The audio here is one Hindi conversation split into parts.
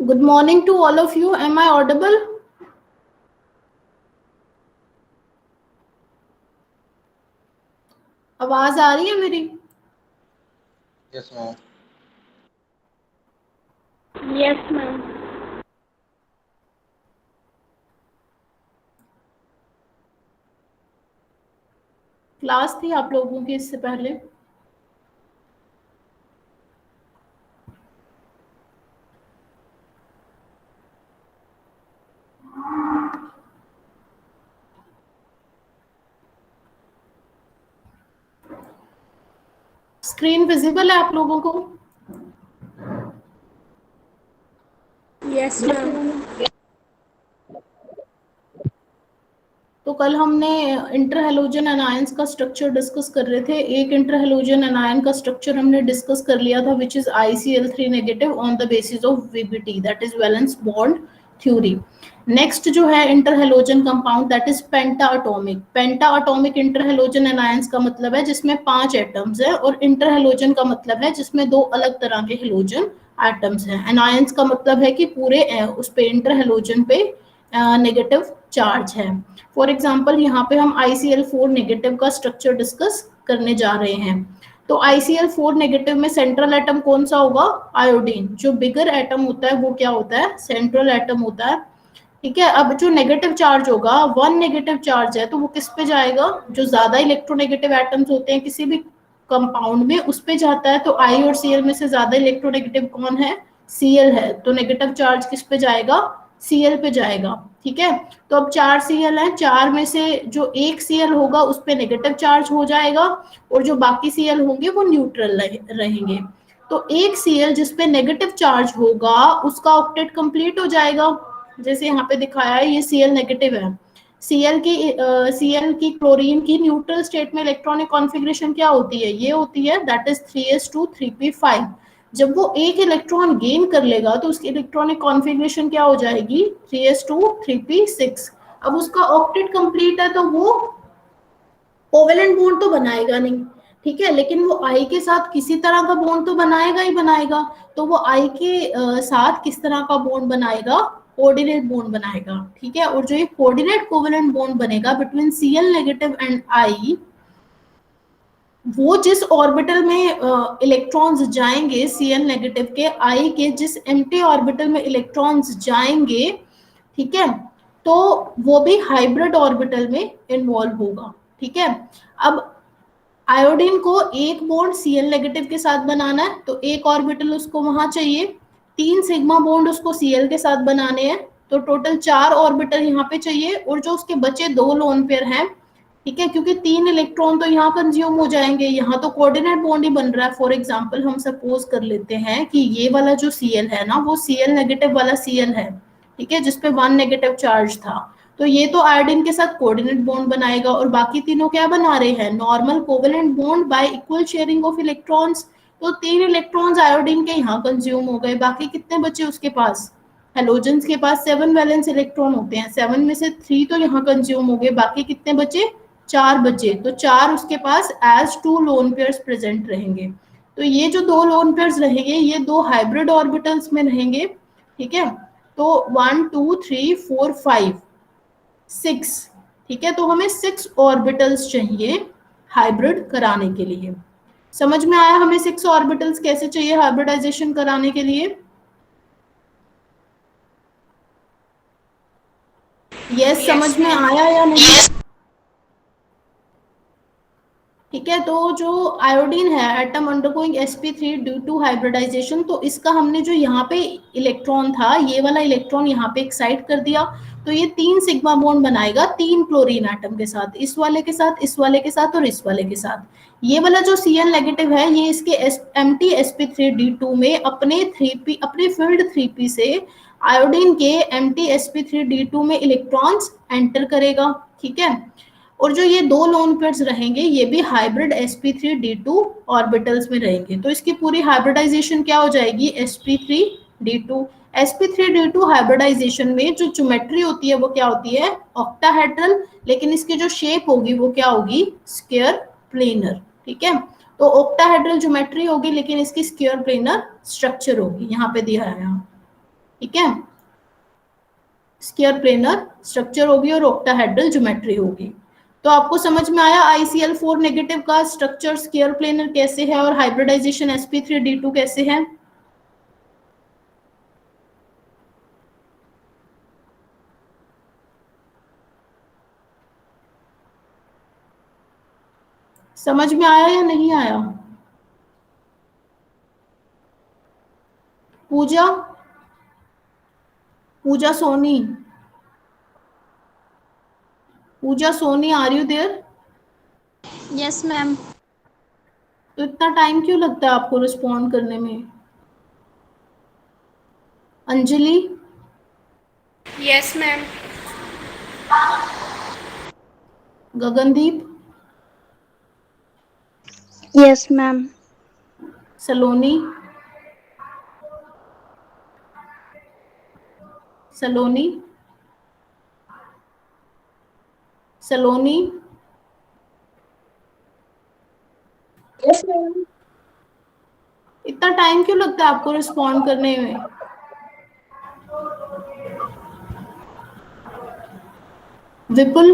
Good morning to all of you. Am I audible? आवाज आ रही है मेरी? Yes, ma'am. Yes, ma'am. Class थी आप लोगों की इससे पहले? स्क्रीन विजिबल है आप लोगों को? Yes, ma'am. तो कल हमने इंटर हेलोजन एनायंस का स्ट्रक्चर डिस्कस कर रहे थे। एक इंटर हेलोजन एनायन का स्ट्रक्चर हमने डिस्कस कर लिया था, which is ICl3 negative on the basis of VBT, that is valence bond theory. Next जो है inter halogen compound, that is penta atomic. Penta atomic inter halogen anions का मतलब है जिसमें 5 एटम्स है, और इंटर हेलोजन का मतलब है जिसमें 2 अलग तरह के हेलोजन एटम्स हैं। एनायंस का मतलब है कि पूरे उस पे इंटर हेलोजन पे नेगेटिव चार्ज है। फॉर एग्जाम्पल यहाँ पे हम ICl4 नेगेटिव का स्ट्रक्चर डिस्कस करने जा रहे हैं। तो ICl4 नेगेटिव में सेंट्रल एटम कौन सा होगा? आयोडीन। जो बिगर एटम होता है वो क्या होता है? सेंट्रल एटम होता है। ठीक है, अब जो नेगेटिव चार्ज होगा, 1 नेगेटिव चार्ज है, तो वो किस पे जाएगा? जो ज्यादा इलेक्ट्रोनेगेटिव एटम्स होते हैं किसी भी कंपाउंड में, उस पे जाता है। तो I और Cl में से ज्यादा इलेक्ट्रोनेगेटिव कौन है? Cl है। तो नेगेटिव चार्ज किस पे जाएगा? Cl पे जाएगा। ठीक है, तो अब 4 Cl है, 4 में से जो एक Cl होगा उस पे नेगेटिव चार्ज हो जाएगा, और जो बाकी Cl होंगे वो न्यूट्रल रहेंगे। तो एक Cl जिस पे नेगेटिव चार्ज होगा उसका ऑक्टेट कंप्लीट हो जाएगा। जैसे यहाँ पे दिखाया है, ये Cl नेगेटिव है। Cl की क्लोरीन की न्यूट्रल स्टेट में इलेक्ट्रॉनिक कॉन्फ़िगरेशन क्या होती है? ये होती है, दैट इज 3s2 3p5। जब वो एक इलेक्ट्रॉन गेन कर लेगा तो उसकी इलेक्ट्रॉनिक कॉन्फ़िगरेशन क्या हो जाएगी? 3s2 3p6। अब उसका ऑक्टेट कंप्लीट है तो वो कोवेलेंट बॉन्ड तो बनाएगा नहीं, ठीक है, लेकिन वो आई के साथ किसी तरह का बॉन्ड तो बनाएगा ही बनाएगा। तो वो आई के साथ किस तरह का बॉन्ड बनाएगा? कोऑर्डिनेट बॉन्ड बनाएगा। ठीक है, और जो ये कोऑर्डिनेट कोवेलेंट बॉन्ड बनेगा between Cl negative and I, वो जिस ऑर्बिटल में इलेक्ट्रॉन्स जाएंगे Cl नेगेटिव के, आई के जिस एम्प्टी ऑर्बिटल में इलेक्ट्रॉन्स जाएंगे, ठीक है, तो वो भी हाइब्रिड ऑर्बिटल में इन्वॉल्व होगा। ठीक है, अब आयोडीन को एक बॉन्ड Cl नेगेटिव के साथ बनाना है, तो एक ऑर्बिटल उसको वहां चाहिए। 3 सिग्मा बॉन्ड उसको Cl के साथ बनाने हैं, तो टोटल 4 ऑर्बिटल यहाँ पे चाहिए। और जो उसके बचे 2 लोन पेयर हैं, ठीक है, क्योंकि 3 इलेक्ट्रॉन तो यहाँ कंज्यूम हो जाएंगे, यहाँ तो कोऑर्डिनेट बॉन्ड ही बन रहा है। फॉर एग्जांपल हम सपोज कर लेते हैं कि ये वाला जो Cl है ना, वो Cl नेगेटिव वाला Cl है, ठीक है, जिसपे 1 नेगेटिव चार्ज था। तो ये तो आयोडीन के साथ कोऑर्डिनेट बॉन्ड बनाएगा, और बाकी तीनों क्या बना रहे हैं? Normal covalent bond y equal sharing of electrons. तो 3 इलेक्ट्रॉन्स आयोडीन के यहाँ कंज्यूम हो गए, बाकी कितने बचे उसके पास? हेलोजेंस के पास 7 वैलेंस इलेक्ट्रॉन होते हैं, 7 में से 3 तो यहाँ कंज्यूम हो गए, बाकी कितने बचे? 4 बचे। तो 4 उसके पास एज 2 लोन पेयर्स प्रेजेंट रहेंगे। तो ये जो 2 लोन पेयर्स रहेंगे, ये 2 हाइब्रिड ऑर्बिटल्स में रहेंगे। ठीक है, तो 1 2 3 4 5 6, ठीक है, तो हमें 6 ऑर्बिटल्स चाहिए हाइब्रिड कराने के लिए। समझ में आया हमें 6 ऑर्बिटल्स कैसे चाहिए हाइब्रिडाइजेशन कराने के लिए? यस, समझ में आया या नहीं? ठीक है, तो जो आयोडीन है, atom undergoing sp3 due to hybridization, तो इसका हमने जो यहाँ पे इलेक्ट्रॉन था, ये वाला इलेक्ट्रॉन यहाँ पे एक्साइट कर दिया, तो ये 3 सिग्मा बॉन्ड बनाएगा 3 क्लोरीन एटम के साथ, इस वाले के साथ, इस वाले के साथ और इस वाले के साथ। ये वाला जो Cl नेगेटिव है, ये इसके एम्प्टी sp3d2 में अपने फील्ड 3p से आयोडीन के एम्प्टी sp3d2 में इलेक्ट्रॉन्स एंटर करेगा। ठीक है, और जो ये 2 लोन पेयर्स रहेंगे, ये भी हाइब्रिड sp3d2 ऑर्बिटल्स में रहेंगे। तो इसकी पूरी हाइब्रिडाइजेशन क्या हो जाएगी? sp3d2। sp3d2 हाइब्रिडाइजेशन में जो ज्योमेट्री होती है वो क्या होती है? ऑक्टाहेड्रल, लेकिन इसकी जो शेप होगी वो क्या होगी? Square planar. ठीक है, तो ऑक्टाहेड्रल ज्योमेट्री होगी, लेकिन इसकी स्क्वायर प्लेनर स्ट्रक्चर होगी, यहाँ पे दिया है। ठीक है, स्क्वायर प्लेनर स्ट्रक्चर होगी और ऑक्टाहेड्रल ज्योमेट्री होगी। तो आपको समझ में आया ICl4 नेगेटिव का स्ट्रक्चर स्क्वायर प्लेनर कैसे है और हाइब्रिडाइजेशन sp3d2 कैसे है। समझ में आया या नहीं आया? Pooja, Pooja Soni, Pooja Soni, are you there? Yes, ma'am. तो इतना टाइम क्यों लगता है आपको रिस्पॉन्ड करने में? Anjali, Yes, ma'am. Gagandeep, Yes, ma'am. सलोनी, सलोनी, सलोनी, Yes, ma'am. इतना टाइम क्यों लगता है आपको रिस्पॉन्ड करने में? Vipul,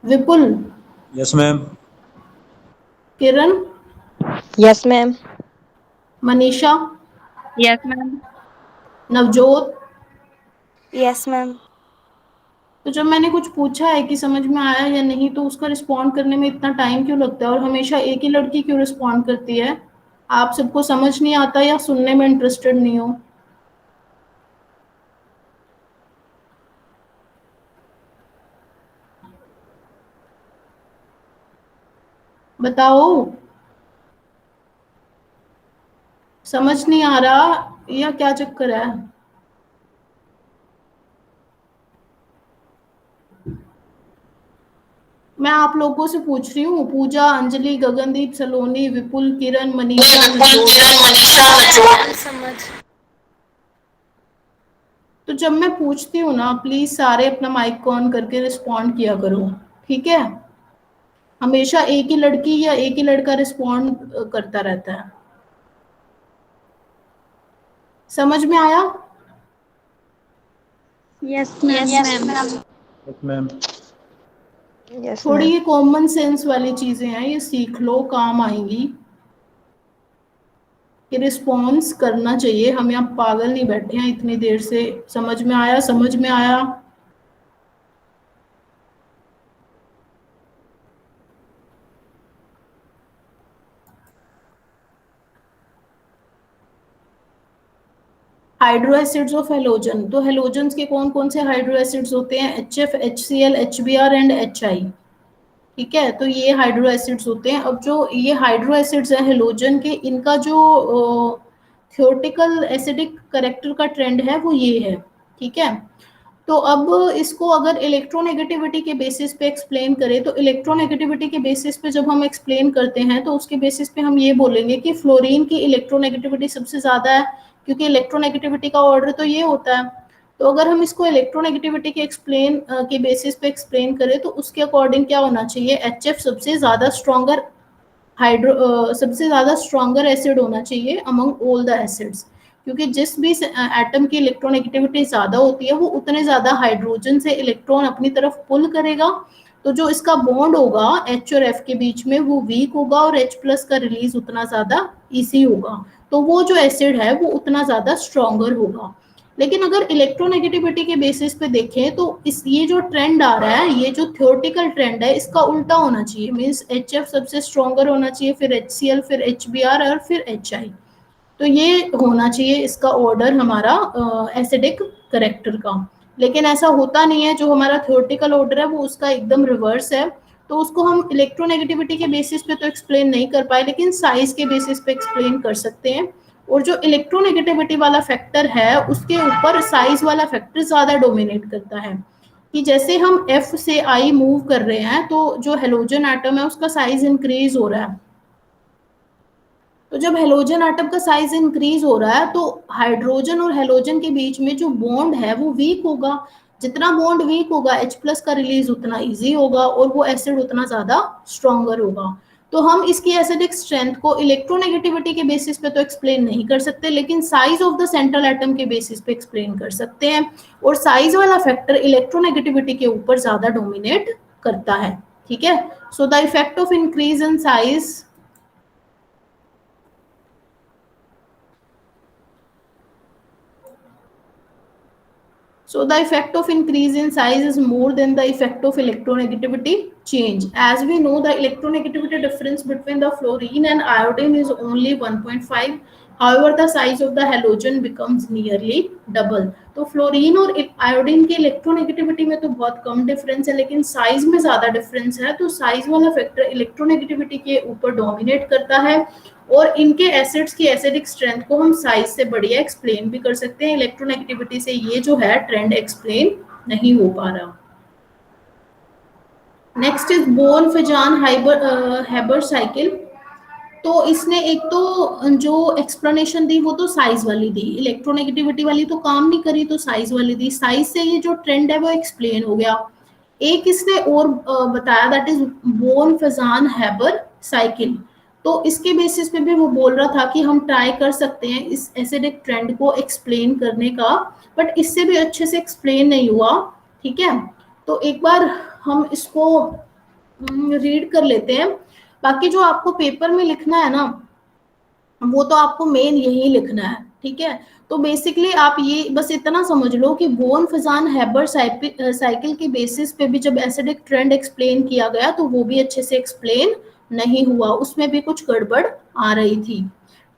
Vipul, yes ma'am. Kiran, yes ma'am. Manisha, yes ma'am. Navjot. Yes ma'am. तो जब मैंने कुछ पूछा है कि समझ में आया या नहीं, तो उसका रिस्पॉन्ड करने में इतना टाइम क्यों लगता है और हमेशा एक ही लड़की क्यों रिस्पॉन्ड करती है? आप सबको समझ नहीं आता या सुनने में इंटरेस्टेड नहीं हो? बताओ, समझ नहीं आ रहा या क्या चक्कर है? मैं आप लोगों से पूछ रही हूँ, पूजा, अंजलि, गगनदीप, सलोनी, विपुल, किरण, मनीषा, नवजोत। समझ। तो जब मैं पूछती हूँ ना, प्लीज सारे अपना माइक को ऑन करके रिस्पॉन्ड किया करो, ठीक है? हमेशा एक ही लड़की या एक ही लड़का रिस्पॉन्ड करता रहता है। समझ में आया? Yes, ma'am. Yes, ma'am. Yes ma'am. Yes थोड़ी मैम। ये कॉमन सेंस वाली चीजें हैं, ये सीख लो, काम आएंगी। कि रिस्पॉन्स करना चाहिए, हम यहाँ पागल नहीं बैठे हैं इतनी देर से। समझ में आया? समझ में आया? Hydro acids of halogen. तो हेलोजन्स के कौन कौन से हाइड्रो एसिड्स होते हैं? HF, HCl, HBr and HI। ठीक है, तो ये हाइड्रो एसिड्स होते हैं। अब जो ये हाइड्रो एसिड्स है हेलोजन के, इनका जो थियोरेटिकल एसिडिक करेक्टर का ट्रेंड है वो ये है। ठीक है, तो अब इसको अगर इलेक्ट्रोनेगेटिविटी के बेसिस पे एक्सप्लेन करें, तो इलेक्ट्रोनेगेटिविटी के बेसिस पे जब हम एक्सप्लेन करते हैं तो उसके बेसिस पे हम ये बोलेंगे कि फ्लोरीन की इलेक्ट्रोनेगेटिविटी सबसे ज्यादा है, क्योंकि इलेक्ट्रोनेगेटिविटी का ऑर्डर तो ये होता है। तो अगर हम इसको इलेक्ट्रोनेगेटिविटी के एक्सप्लेन के बेसिस पे एक्सप्लेन करें तो उसके अकॉर्डिंग क्या होना चाहिए? HF सबसे ज्यादा स्ट्रॉन्गर सबसे ज्यादा स्ट्रॉन्गर एसिड होना चाहिए अमंग ऑल द एसिड्स, क्योंकि जिस भी एटम की इलेक्ट्रोनेगेटिविटी ज्यादा होती है वो उतने ज्यादा हाइड्रोजन से इलेक्ट्रॉन अपनी तरफ पुल करेगा। तो जो इसका बॉन्ड होगा H और F के बीच में वो वीक होगा और H प्लस का रिलीज उतना ज्यादा इजी होगा, तो वो जो एसिड है वो उतना ज्यादा स्ट्रॉन्गर होगा। लेकिन अगर इलेक्ट्रोनेगेटिविटी के बेसिस पे देखें तो इस ये जो ट्रेंड आ रहा है, ये जो थ्योरेटिकल ट्रेंड है, इसका उल्टा होना चाहिए। मींस HF सबसे स्ट्रॉन्गर होना चाहिए, फिर HCl, फिर HBr और फिर HI। तो ये होना चाहिए इसका ऑर्डर हमारा एसिडिक करेक्टर का। लेकिन ऐसा होता नहीं है, जो हमारा थ्योरेटिकल ऑर्डर है वो उसका एकदम रिवर्स है। तो उसको हम इलेक्ट्रोनेगेटिविटी के बेसिस पे तो एक्सप्लेन नहीं कर पाए, लेकिन साइज के बेसिस पे एक्सप्लेन कर सकते हैं। और जो इलेक्ट्रोनेगेटिविटी वाला फैक्टर है उसके ऊपर साइज वाला फैक्टर ज्यादा डोमिनेट करता है। कि जैसे हम F से I मूव कर रहे हैं तो जो हेलोजन एटम है उसका साइज इंक्रीज हो रहा है। तो जब हेलोजन एटम का साइज इंक्रीज हो रहा है तो हाइड्रोजन और हेलोजन के बीच में जो बॉन्ड है वो वीक होगा। जितना बॉन्ड वीक होगा H प्लस का रिलीज उतना इजी होगा और वो एसिड उतना ज्यादा स्ट्रॉन्गर होगा। तो हम इसकी एसिडिक स्ट्रेंथ को इलेक्ट्रोनेगेटिविटी के बेसिस पे तो एक्सप्लेन नहीं कर सकते, लेकिन size of the central atom के बेसिस पे एक्सप्लेन कर सकते हैं, और साइज वाला फैक्टर इलेक्ट्रोनेगेटिविटी के ऊपर ज्यादा डोमिनेट करता है, ठीक है। So the effect of increase in size So the effect of increase in size is more than the effect of electronegativity change. As we know, the electronegativity difference between the fluorine and iodine is only 1.5. However, the size of the halogen becomes nearly double. तो फ्लोरीन और आयोडीन की इलेक्ट्रोनेगेटिविटी में तो बहुत कम डिफरेंस है, लेकिन साइज में ज्यादा डिफरेंस है, तो साइज वाला फैक्टर इलेक्ट्रोनेगेटिविटी के ऊपर डोमिनेट करता है, और इनके एसिड्स की एसिडिक स्ट्रेंथ को हम साइज से बढ़िया एक्सप्लेन भी कर सकते हैं। इलेक्ट्रोनेगेटिविटी से ये जो है ट्रेंड एक्सप्लेन नहीं हो पा रहा। Next is Born Fajans Haber cycle. तो इसने एक तो जो एक्सप्लेनेशन दी वो तो साइज वाली दी, इलेक्ट्रोनेगेटिविटी वाली तो काम नहीं करी, तो साइज वाली दी। साइज से ये जो ट्रेंड है वो एक्सप्लेन हो गया। एक इसने और बताया, that is Born Fajans Haber cycle. तो इसके बेसिस पे भी वो बोल रहा था कि हम ट्राई कर सकते हैं इस एसिडिक ट्रेंड को एक्सप्लेन करने का, बट इससे भी अच्छे से एक्सप्लेन नहीं हुआ, ठीक है। तो एक बार हम इसको रीड कर लेते हैं। बाकी जो आपको पेपर में लिखना है ना, वो तो आपको मेन यही लिखना है, ठीक है। तो बेसिकली आप ये बस इतना समझ लो कि बोर्न-फेजान हैबर साइकिल के बेसिस पे भी जब एसिडिक ट्रेंड एक्सप्लेन किया गया तो वो भी अच्छे से एक्सप्लेन नहीं हुआ, उसमें भी कुछ गड़बड़ आ रही थी,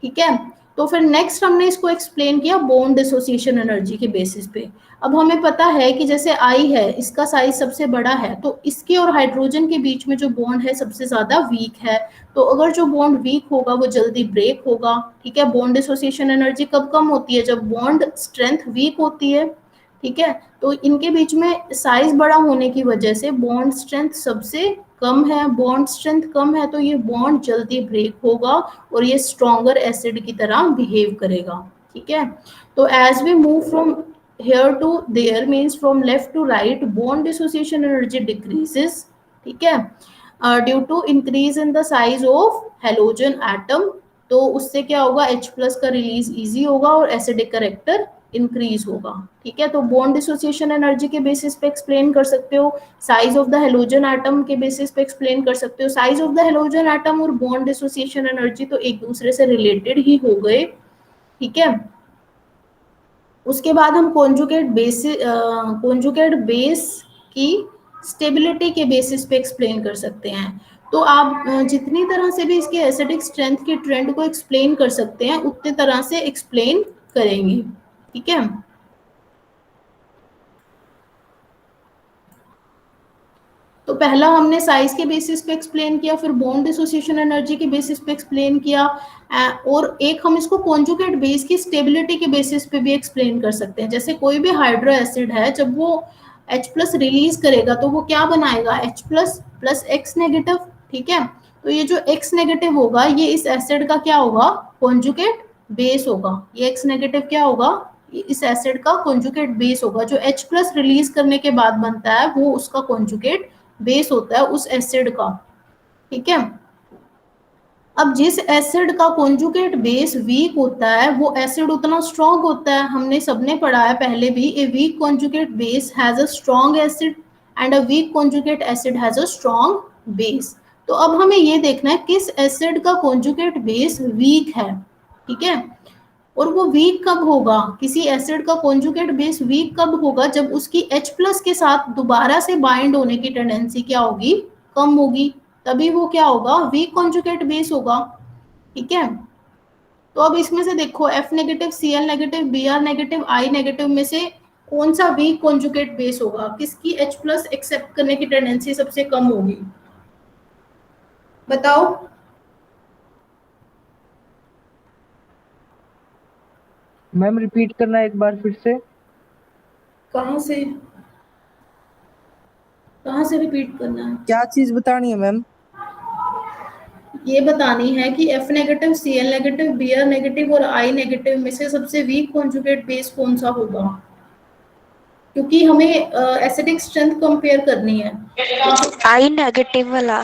ठीक है। तो फिर नेक्स्ट हमने इसको एक्सप्लेन किया बॉन्ड डिसोसिएशन एनर्जी के बेसिस पे। अब हमें पता है कि जैसे आई है, इसका साइज सबसे बड़ा है, तो इसके और हाइड्रोजन के बीच में जो बॉन्ड है सबसे ज्यादा वीक है। तो अगर जो बॉन्ड वीक होगा वो जल्दी ब्रेक होगा, ठीक है। बॉन्ड डिसोसिएशन एनर्जी कब कम होती है? जब बॉन्ड स्ट्रेंथ वीक होती है, ठीक है। तो इनके बीच में साइज बड़ा होने की वजह से बॉन्ड स्ट्रेंथ सबसे कम है, बॉन्ड स्ट्रेंथ कम है, तो ये बॉन्ड जल्दी ब्रेक होगा और ये स्ट्रॉन्गर एसिड की तरह बिहेव करेगा, ठीक है। तो as we move from here to there means from left to right, bond dissociation energy decreases, ठीक है, due to increase in the size of halogen atom। तो उससे क्या होगा, H प्लस का रिलीज इजी होगा और एसिडिक करेक्टर इंक्रीज होगा, ठीक है। तो बॉन्ड डिसोसिएशन एनर्जी के बेसिस पे एक्सप्लेन कर सकते हो, size of the halogen atom के बेसिस पे एक्सप्लेन कर सकते हो। Size of the halogen atom और बॉन्ड डिसोसिएशन एनर्जी तो एक दूसरे से रिलेटेड ही हो गए, ठीक है। उसके बाद हम कॉन्जुगेट बेस की स्टेबिलिटी के बेसिस पे एक्सप्लेन कर सकते हैं। तो आप जितनी तरह से भी इसके एसिडिक स्ट्रेंथ के ट्रेंड को एक्सप्लेन कर सकते हैं उतनी तरह से एक्सप्लेन करेंगे, ठीक है। तो पहला हमने साइज के बेसिस पे एक्सप्लेन किया, फिर बॉन्ड डिसोसिएशन एनर्जी के बेसिस पे एक्सप्लेन किया, और एक हम इसको कॉन्जुगेट बेस की स्टेबिलिटी के बेसिस पे भी एक्सप्लेन कर सकते हैं। जैसे कोई भी हाइड्रो एसिड है, जब वो H प्लस रिलीज करेगा तो वो क्या बनाएगा, H plus plus x negative, ठीक है। तो ये जो X नेगेटिव होगा ये इस एसिड का क्या होगा, कॉन्जुगेट बेस होगा। ये X नेगेटिव क्या होगा, इस एसिड का कॉन्जुगेट बेस होगा। जो H प्लस रिलीज करने के बाद बनता है वो उसका कॉन्जुगेट बेस होता है उस एसिड का, ठीक है। अब जिस एसिड का कॉन्जुगेट बेस वीक होता है वो एसिड उतना स्ट्रॉन्ग होता है। हमने सबने पढ़ा है पहले भी, a weak conjugate base has a strong acid and a weak conjugate acid has a strong base. तो अब हमें ये देखना है किस एसिड का कॉन्जुगेट बेस वीक है, ठीक है। और वो वीक कब होगा, किसी एसिड का कॉन्जुगेट बेस वीक कब होगा, जब उसकी H प्लस के साथ दोबारा से बाइंड होने की टेंडेंसी क्या होगी, कम होगी, तभी वो क्या होगा, वीक कॉन्जुगेट बेस होगा, ठीक है। तो अब इसमें से देखो F negative, Cl negative, Br negative, I negative में से कौन सा वीक कॉन्जुगेट बेस होगा, किसकी H प्लस एक्सेप्ट करने की टेंडेंसी सबसे कम होगी, बताओ। मैम रिपीट करना एक बार फिर से। कहाँ से रिपीट करना है, क्या चीज बतानी है मैम? ये बतानी है कि F negative, Cl negative, Br negative और I नेगेटिव में से सबसे वीक कॉन्जुगेट बेस कौन सा होगा, क्योंकि हमें एसिडिक स्ट्रेंथ कंपेयर करनी है। I नेगेटिव वाला।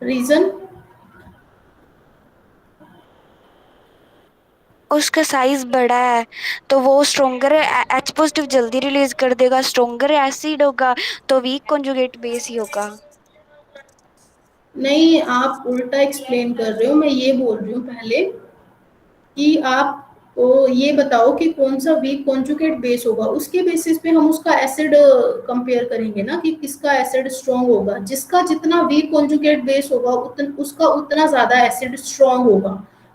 रीजन उसका साइज बड़ा है तो वो स्ट्रोंगर एच पॉजिटिव जल्दी रिलीज कर देगा, स्ट्रोंगर एसिड होगा तो वीक कॉन्जुगेट बेस ही होगा। नहीं, आप उल्टा एक्सप्लेन कर रहे हो। मैं ये बोल रही हूँ पहले कि आप ये बताओ कि कौन सा वीक कॉन्जुगेट बेस होगा, उसके बेसिस पे हम उसका एसिड कंपेयर करेंगे ना, कि किसका एसिड स्ट्रॉन्ग होगा। जिसका जितना वीक कॉन्जुगेट बेस होगा उसका उतना ज्यादा एसिड स्ट्रॉन्ग होगा।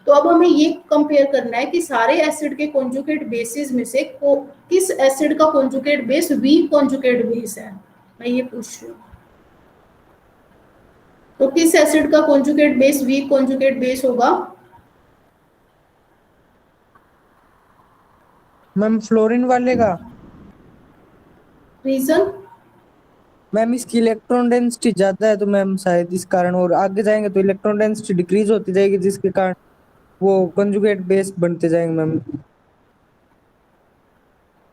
तो अब हमें ये कंपेयर करना है कि सारे एसिड के कॉन्जुगेट बेसिस में से किस एसिड का conjugate base weak conjugate base है, मैं ये पूछ रही हूँ। तो किस एसिड का conjugate base weak conjugate base होगा? मैम फ्लोरीन वाले का। रीजन? मैम इसकी इलेक्ट्रॉन डेंसिटी ज्यादा है तो मैम शायद इस कारण, और आगे जाएंगे तो इलेक्ट्रॉन डेंसिटी डिक्रीज होती जाएगी जिसके कारण वो कंजुगेट बेस बनते जाएंगे मैम।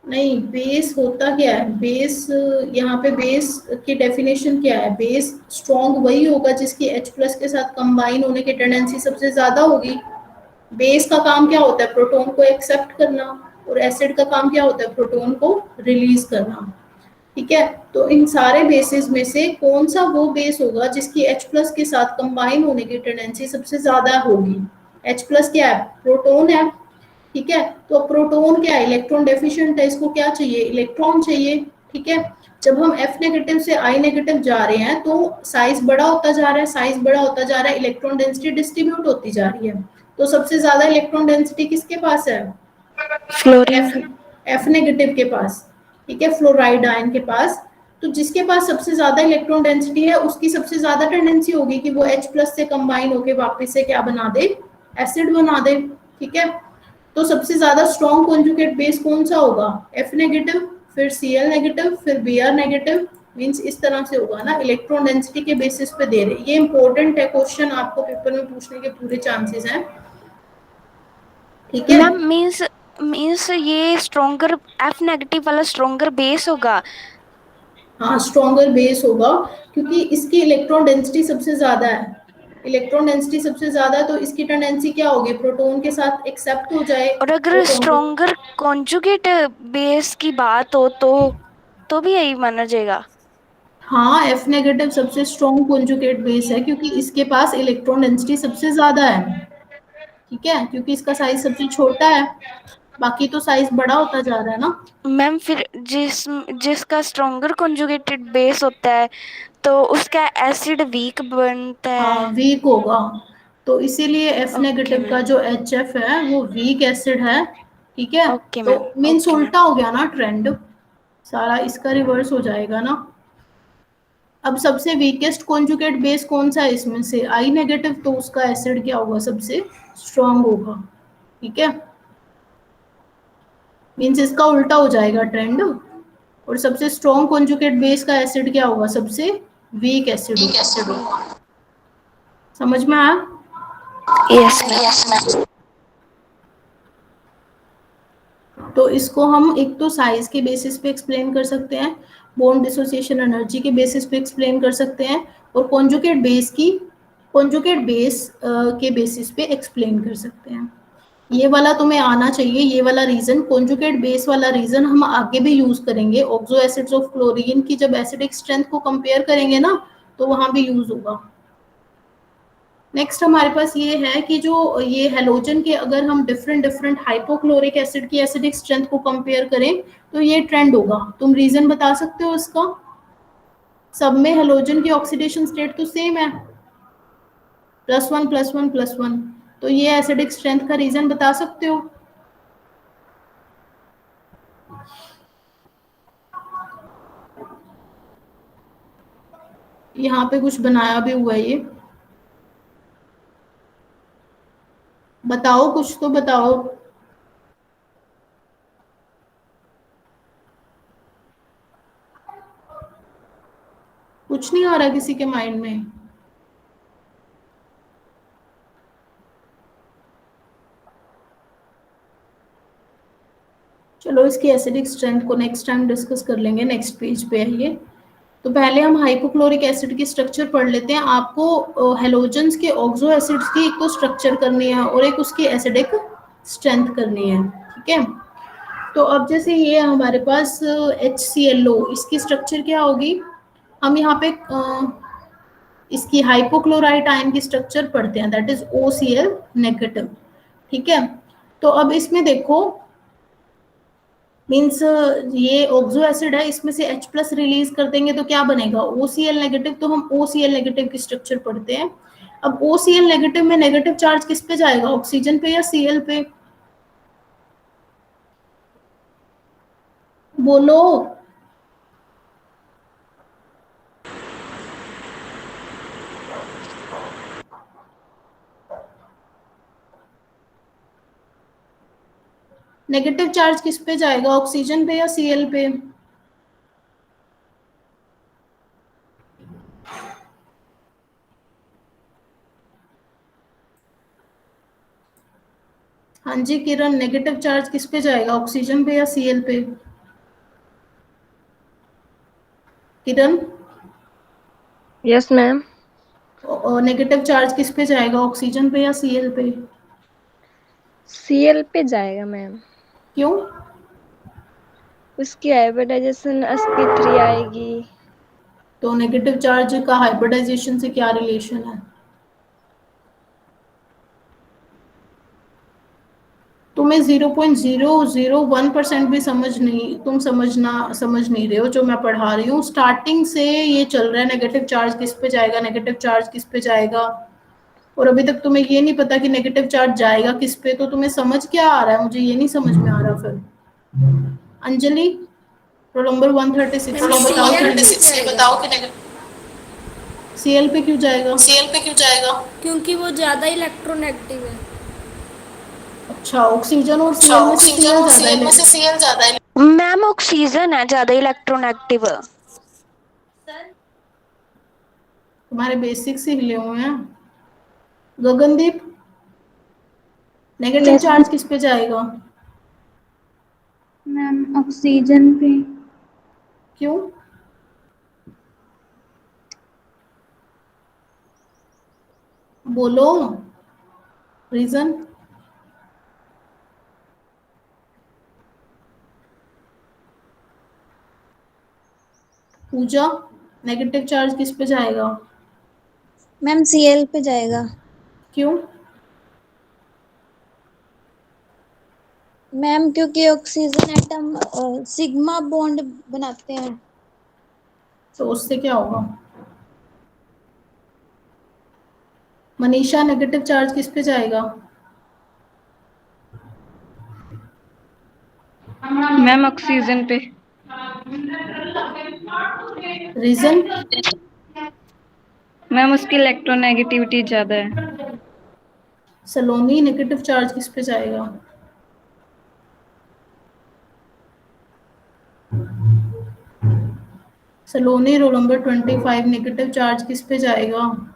नहीं, बेस होता क्या है? बेस, यहाँ पे बेस की डेफिनेशन क्या है? बेस स्ट्रॉन्ग वही होगा जिसकी H प्लस के साथ कंबाइन होने की टेंडेंसी सबसे ज्यादा होगी। बेस का काम क्या होता है? प्रोटॉन को एक्सेप्ट करना। और एसिड का काम क्या होता है? प्रोटॉन को रिलीज करना। ठीक है, तो इन सारे बेसिस में से कौन सा वो बेस होगा जिसकी H प्लस के साथ कंबाइन होने की टेंडेंसी सबसे ज्यादा होगी? H प्लस क्या है? प्रोटॉन है। ठीक है, तो प्रोटॉन क्या है? इलेक्ट्रॉन डेफिशिएंट है, इसको क्या चाहिए? इलेक्ट्रॉन चाहिए। ठीक है, जब हम F नेगेटिव से I नेगेटिव जा रहे हैं तो साइज बड़ा होता जा रहा है, साइज बड़ा होता जा रहा है, इलेक्ट्रॉन डेंसिटी डिस्ट्रीब्यूट होती जा रही है। तो सबसे ज्यादा इलेक्ट्रॉन डेंसिटी किसके पास है? फ्लोरीन। F नेगेटिव के पास। ठीक है, फ्लोराइड आयन के पास। तो जिसके पास सबसे ज्यादा इलेक्ट्रॉन डेंसिटी है उसकी सबसे ज्यादा टेंडेंसी होगी कि वो H प्लस से कंबाइन होके वापस से क्या बना दे? एसिड बना दे। ठीक है, तो सबसे ज्यादा स्ट्रॉन्ग कॉन्जुगेट बेस कौन सा होगा? F नेगेटिव, फिर Cl नेगेटिव, फिर Br नेगेटिव। मींस इस तरह से होगा ना, इलेक्ट्रॉन डेंसिटी के बेसिस पे दे रहे। ये इंपॉर्टेंट है, क्वेश्चन आपको पेपर में पूछने के पूरे चांसेस हैं। ठीक है मैम मींस ये स्ट्रोंगर एफ नेगेटिव वाला स्ट्रोंगर बेस होगा। हाँ, स्ट्रॉन्गर बेस होगा क्योंकि इसकी इलेक्ट्रॉन डेंसिटी सबसे ज्यादा है। इलेक्ट्रॉन डेंसिटी सबसे ज्यादा है तो इसकी टेंडेंसी क्या होगी? प्रोटॉन के साथ एक्सेप्ट हो जाए। और अगर प्रोटॉन को, स्ट्रोंगर कॉन्जुगेट बेस की बात हो तो भी यही माना जाएगा। हाँ, F नेगेटिव सबसे स्ट्रॉन्ग कॉन्जुगेट बेस है क्योंकि इसके पास इलेक्ट्रॉन डेंसिटी सबसे ज्यादा है। ठीक है, क्योंकि इसका साइज सबसे छोटा है, बाकी तो साइज बड़ा होता जा रहा है ना। मैम फिर जिसका स्ट्रोंगर कॉन्जुगेटेड बेस होता है तो उसका एसिड वीक बनता हाँ, है। वीक होगा। तो इसीलिए F ओके नेगेटिव का मैम। जो HF है वो वीक एसिड है। ठीक है, ओके तो मैम। Means okay ma'am. उल्टा हो गया ना ट्रेंड, सारा इसका रिवर्स हो जाएगा ना। अब सबसे वीकेस्ट कॉन्जुगेट बेस कौन सा है इसमें से? आई नेगेटिव, तो उसका एसिड क्या होगा? सबसे स्ट्रॉन्ग होगा। ठीक है, मीन्स इसका उल्टा हो जाएगा ट्रेंड। और सबसे स्ट्रॉन्ग कॉन्जुगेट बेस का एसिड क्या होगा? सबसे वीक एसिड होगा। समझ में आया? Yes ma'am. तो इसको हम एक तो साइज के बेसिस पे एक्सप्लेन कर सकते हैं, बॉन्ड डिसोसिएशन एनर्जी के बेसिस पे एक्सप्लेन कर सकते हैं, और कॉन्जुगेट बेस के बेसिस पे एक्सप्लेन कर सकते हैं। ये वाला तुम्हें आना चाहिए, ये वाला रीजन, कॉन्जुगेट बेस वाला रीजन हम आगे भी यूज करेंगे। ऑक्सो एसिड्स ऑफ क्लोरीन की जब एसिडिक स्ट्रेंथ को कंपेयर करेंगे ना तो वहां भी यूज होगा। नेक्स्ट हमारे पास ये है कि जो ये हेलोजन के अगर हम डिफरेंट डिफरेंट हाइपोक्लोरिक एसिड की एसिडिक स्ट्रेंथ को कंपेयर करें तो ये ट्रेंड होगा। तुम रीजन बता सकते हो इसका? सब में हेलोजन की ऑक्सीडेशन स्टेट तो सेम है, +1 +1 +1। तो ये एसिडिक स्ट्रेंथ का रीजन बता सकते हो? यहाँ पे कुछ बनाया भी हुआ है ये, बताओ कुछ तो बताओ। कुछ नहीं आ रहा किसी के माइंड में? चलो इसकी एसिडिक स्ट्रेंथ को नेक्स्ट टाइम डिस्कस कर लेंगे, नेक्स्ट पेज पे है ये। तो पहले हम हाइपोक्लोरिक एसिड की स्ट्रक्चर पढ़ लेते हैं। आपको हेलोजेंस के ऑक्सो एसिड्स की एक तो स्ट्रक्चर करनी है और एक उसकी एसिडिक स्ट्रेंथ करनी है, ठीक है। तो अब जैसे ये हमारे पास HClO, इसकी स्ट्रक्चर क्या होगी, हम यहाँ पे इसकी हाइपोक्लोराइट आयन की स्ट्रक्चर पढ़ते हैं, दैट इज OCl नेगेटिव, ठीक है। तो अब इसमें देखो, मीन्स ये ऑक्सो एसिड है, इसमें से H+ रिलीज कर देंगे तो क्या बनेगा, OCl नेगेटिव। तो हम OCl नेगेटिव की स्ट्रक्चर पढ़ते हैं। अब OCl नेगेटिव में नेगेटिव चार्ज किस पे जाएगा, ऑक्सीजन पे या Cl पे, बोलो। नेगेटिव चार्ज किस पे जाएगा, ऑक्सीजन पे या Cl पे, हाँ जी किरण, नेगेटिव चार्ज किस पे जाएगा, ऑक्सीजन पे या Cl पे, किरण। Yes ma'am. और नेगेटिव चार्ज किस पे जाएगा, ऑक्सीजन पे या Cl पे, Cl पे जाएगा मैम। क्यों, उसकी हाइब्रिडाइजेशन sp3 आएगी। तो नेगेटिव चार्ज का हाइब्रिडाइजेशन से क्या रिलेशन है, तुम्हें 0.001% भी समझ नहीं रहे हो जो मैं पढ़ा रही हूँ। स्टार्टिंग से ये चल रहा है, नेगेटिव चार्ज किस पे जाएगा, नेगेटिव चार्ज किस पे जाएगा, और अभी तक तुम्हें ये नहीं पता कि नेगेटिव चार्ज जाएगा किस पे। तो तुम्हें समझ क्या आ रहा है, मुझे ये नहीं समझ में आ रहा। फिर अंजलि, रोल नंबर 136, ये बताओ कि Cl पे क्यों जाएगा, क्योंकि वो ज्यादा इलेक्ट्रोनेगेटिव है। अच्छा, ऑक्सीजन और Cl में से Cl ज्यादा है। मैम ऑक्सीजन है ज्यादा इलेक्ट्रोनेगेटिव। तुम्हारे बेसिक्स ही हिले हुए हैं। गगनदीप, नेगेटिव चार्ज किस पे जाएगा, मैम ऑक्सीजन पे। क्यों, बोलो रीजन। पूजा, नेगेटिव चार्ज किस पे जाएगा, मैम Cl पे जाएगा। क्यों, मैम क्योंकि ऑक्सीजन एटम सिग्मा बॉन्ड बनाते हैं। तो उससे क्या होगा। मनीषा, नेगेटिव चार्ज किस पे जाएगा, मैम ऑक्सीजन पे। रीजन। मैम उसकी इलेक्ट्रोनेगेटिविटी ज्यादा है। सलोनी, नेगेटिव चार्ज किस पे जाएगा, सलोनी, रोल नंबर 25, नेगेटिव चार्ज किस पे जाएगा,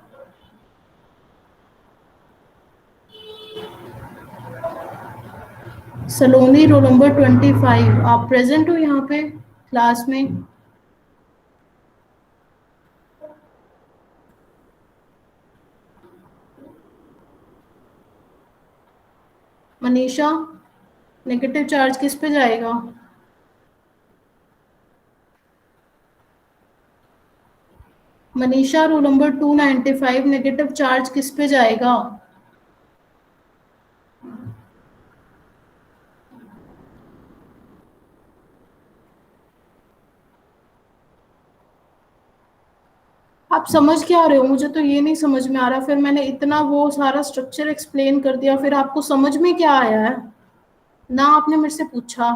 सलोनी, रोल नंबर 25, आप प्रेजेंट हो यहाँ पे क्लास में। मनीषा, नेगेटिव चार्ज किस पे जाएगा, Manisha, roll number 295, negative charge किस पे जाएगा, आप समझ क्या रहे हो, मुझे तो ये नहीं समझ में आ रहा। फिर मैंने इतना वो सारा स्ट्रक्चर एक्सप्लेन कर दिया, फिर आपको समझ में क्या आया है ना, आपने मेरे से पूछा।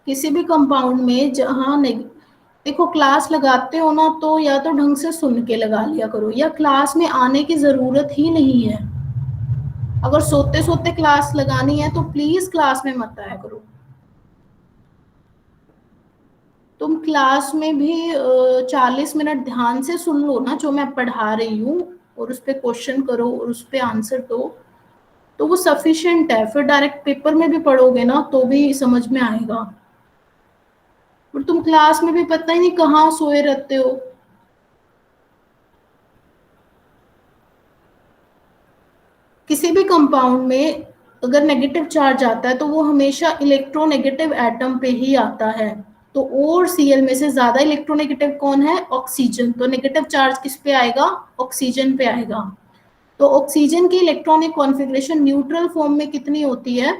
किसी भी कंपाउंड में जहां देखो, क्लास लगाते हो ना तो या तो ढंग से सुन के लगा लिया करो, या क्लास में आने की जरूरत ही नहीं है। अगर सोते सोते क्लास लगानी है तो प्लीज क्लास में मत आया करो। तुम क्लास में भी 40 मिनट ध्यान से सुन लो ना जो मैं पढ़ा रही हूँ, और उस पर क्वेश्चन करो और उस पर आंसर दो, तो वो सफिशिएंट है। फिर डायरेक्ट पेपर में भी पढ़ोगे ना तो भी समझ में आएगा। और तुम क्लास में भी पता ही नहीं कहाँ सोए रहते हो। किसी भी कंपाउंड में अगर नेगेटिव चार्ज आता है तो वो हमेशा इलेक्ट्रोनेगेटिव एटम पे ही आता है। तो O और Cl में से ज्यादा इलेक्ट्रोनेगेटिव कौन है? ऑक्सीजन। तो नेगेटिव चार्ज किस पे आएगा? ऑक्सीजन पे आएगा। तो ऑक्सीजन की इलेक्ट्रॉनिक कॉन्फ़िगरेशन न्यूट्रल फॉर्म में कितनी होती है?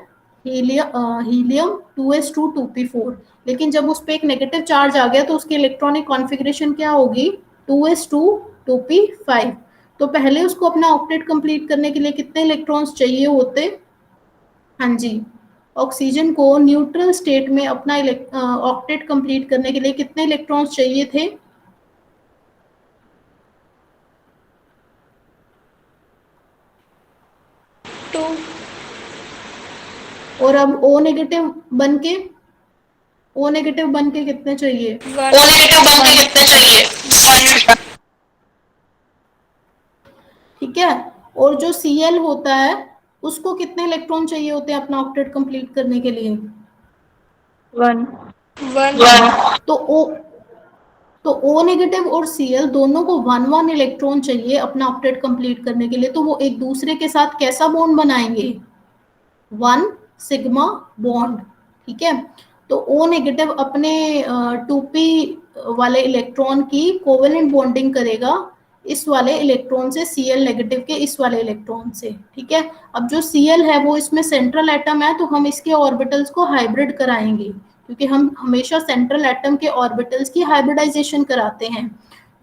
Helium 2s2 2p4। लेकिन जब उस पे एक नेगेटिव चार्ज आ गया तो उसकी इलेक्ट्रॉनिक कॉन्फ़िगरेशन क्या होगी? 2s2 2p5। तो पहले उसको अपना ऑक्टेट कंप्लीट करने के लिए कितने इलेक्ट्रॉन्स चाहिए होते? हाँ जी, ऑक्सीजन को न्यूट्रल स्टेट में अपना ऑक्टेट कंप्लीट करने के लिए कितने इलेक्ट्रॉन्स चाहिए थे? 2। और अब O नेगेटिव बन के कितने चाहिए? ठीक है। और जो Cl होता है उसको कितने इलेक्ट्रॉन चाहिए होते हैं अपना ऑक्टेट कंप्लीट करने के लिए? 1। तो O नेगेटिव और Cl दोनों को 1 इलेक्ट्रॉन चाहिए अपना ऑक्टेट कंप्लीट करने के लिए। तो वो एक दूसरे के साथ कैसा बॉन्ड बनाएंगे? 1 सिग्मा बॉन्ड। ठीक है। तो O नेगेटिव अपने 2p वाले इलेक्ट्रॉन की कोवेलेंट बॉन्डिंग करेगा इस वाले इलेक्ट्रॉन से Cl नेगेटिव के इस वाले इलेक्ट्रॉन से। ठीक है। अब जो Cl है वो इसमें सेंट्रल एटम है तो हम इसके ऑर्बिटल्स को हाइब्रिड कराएंगे, क्योंकि हम हमेशा सेंट्रल एटम के ऑर्बिटल्स की हाइब्रिडाइजेशन कराते हैं।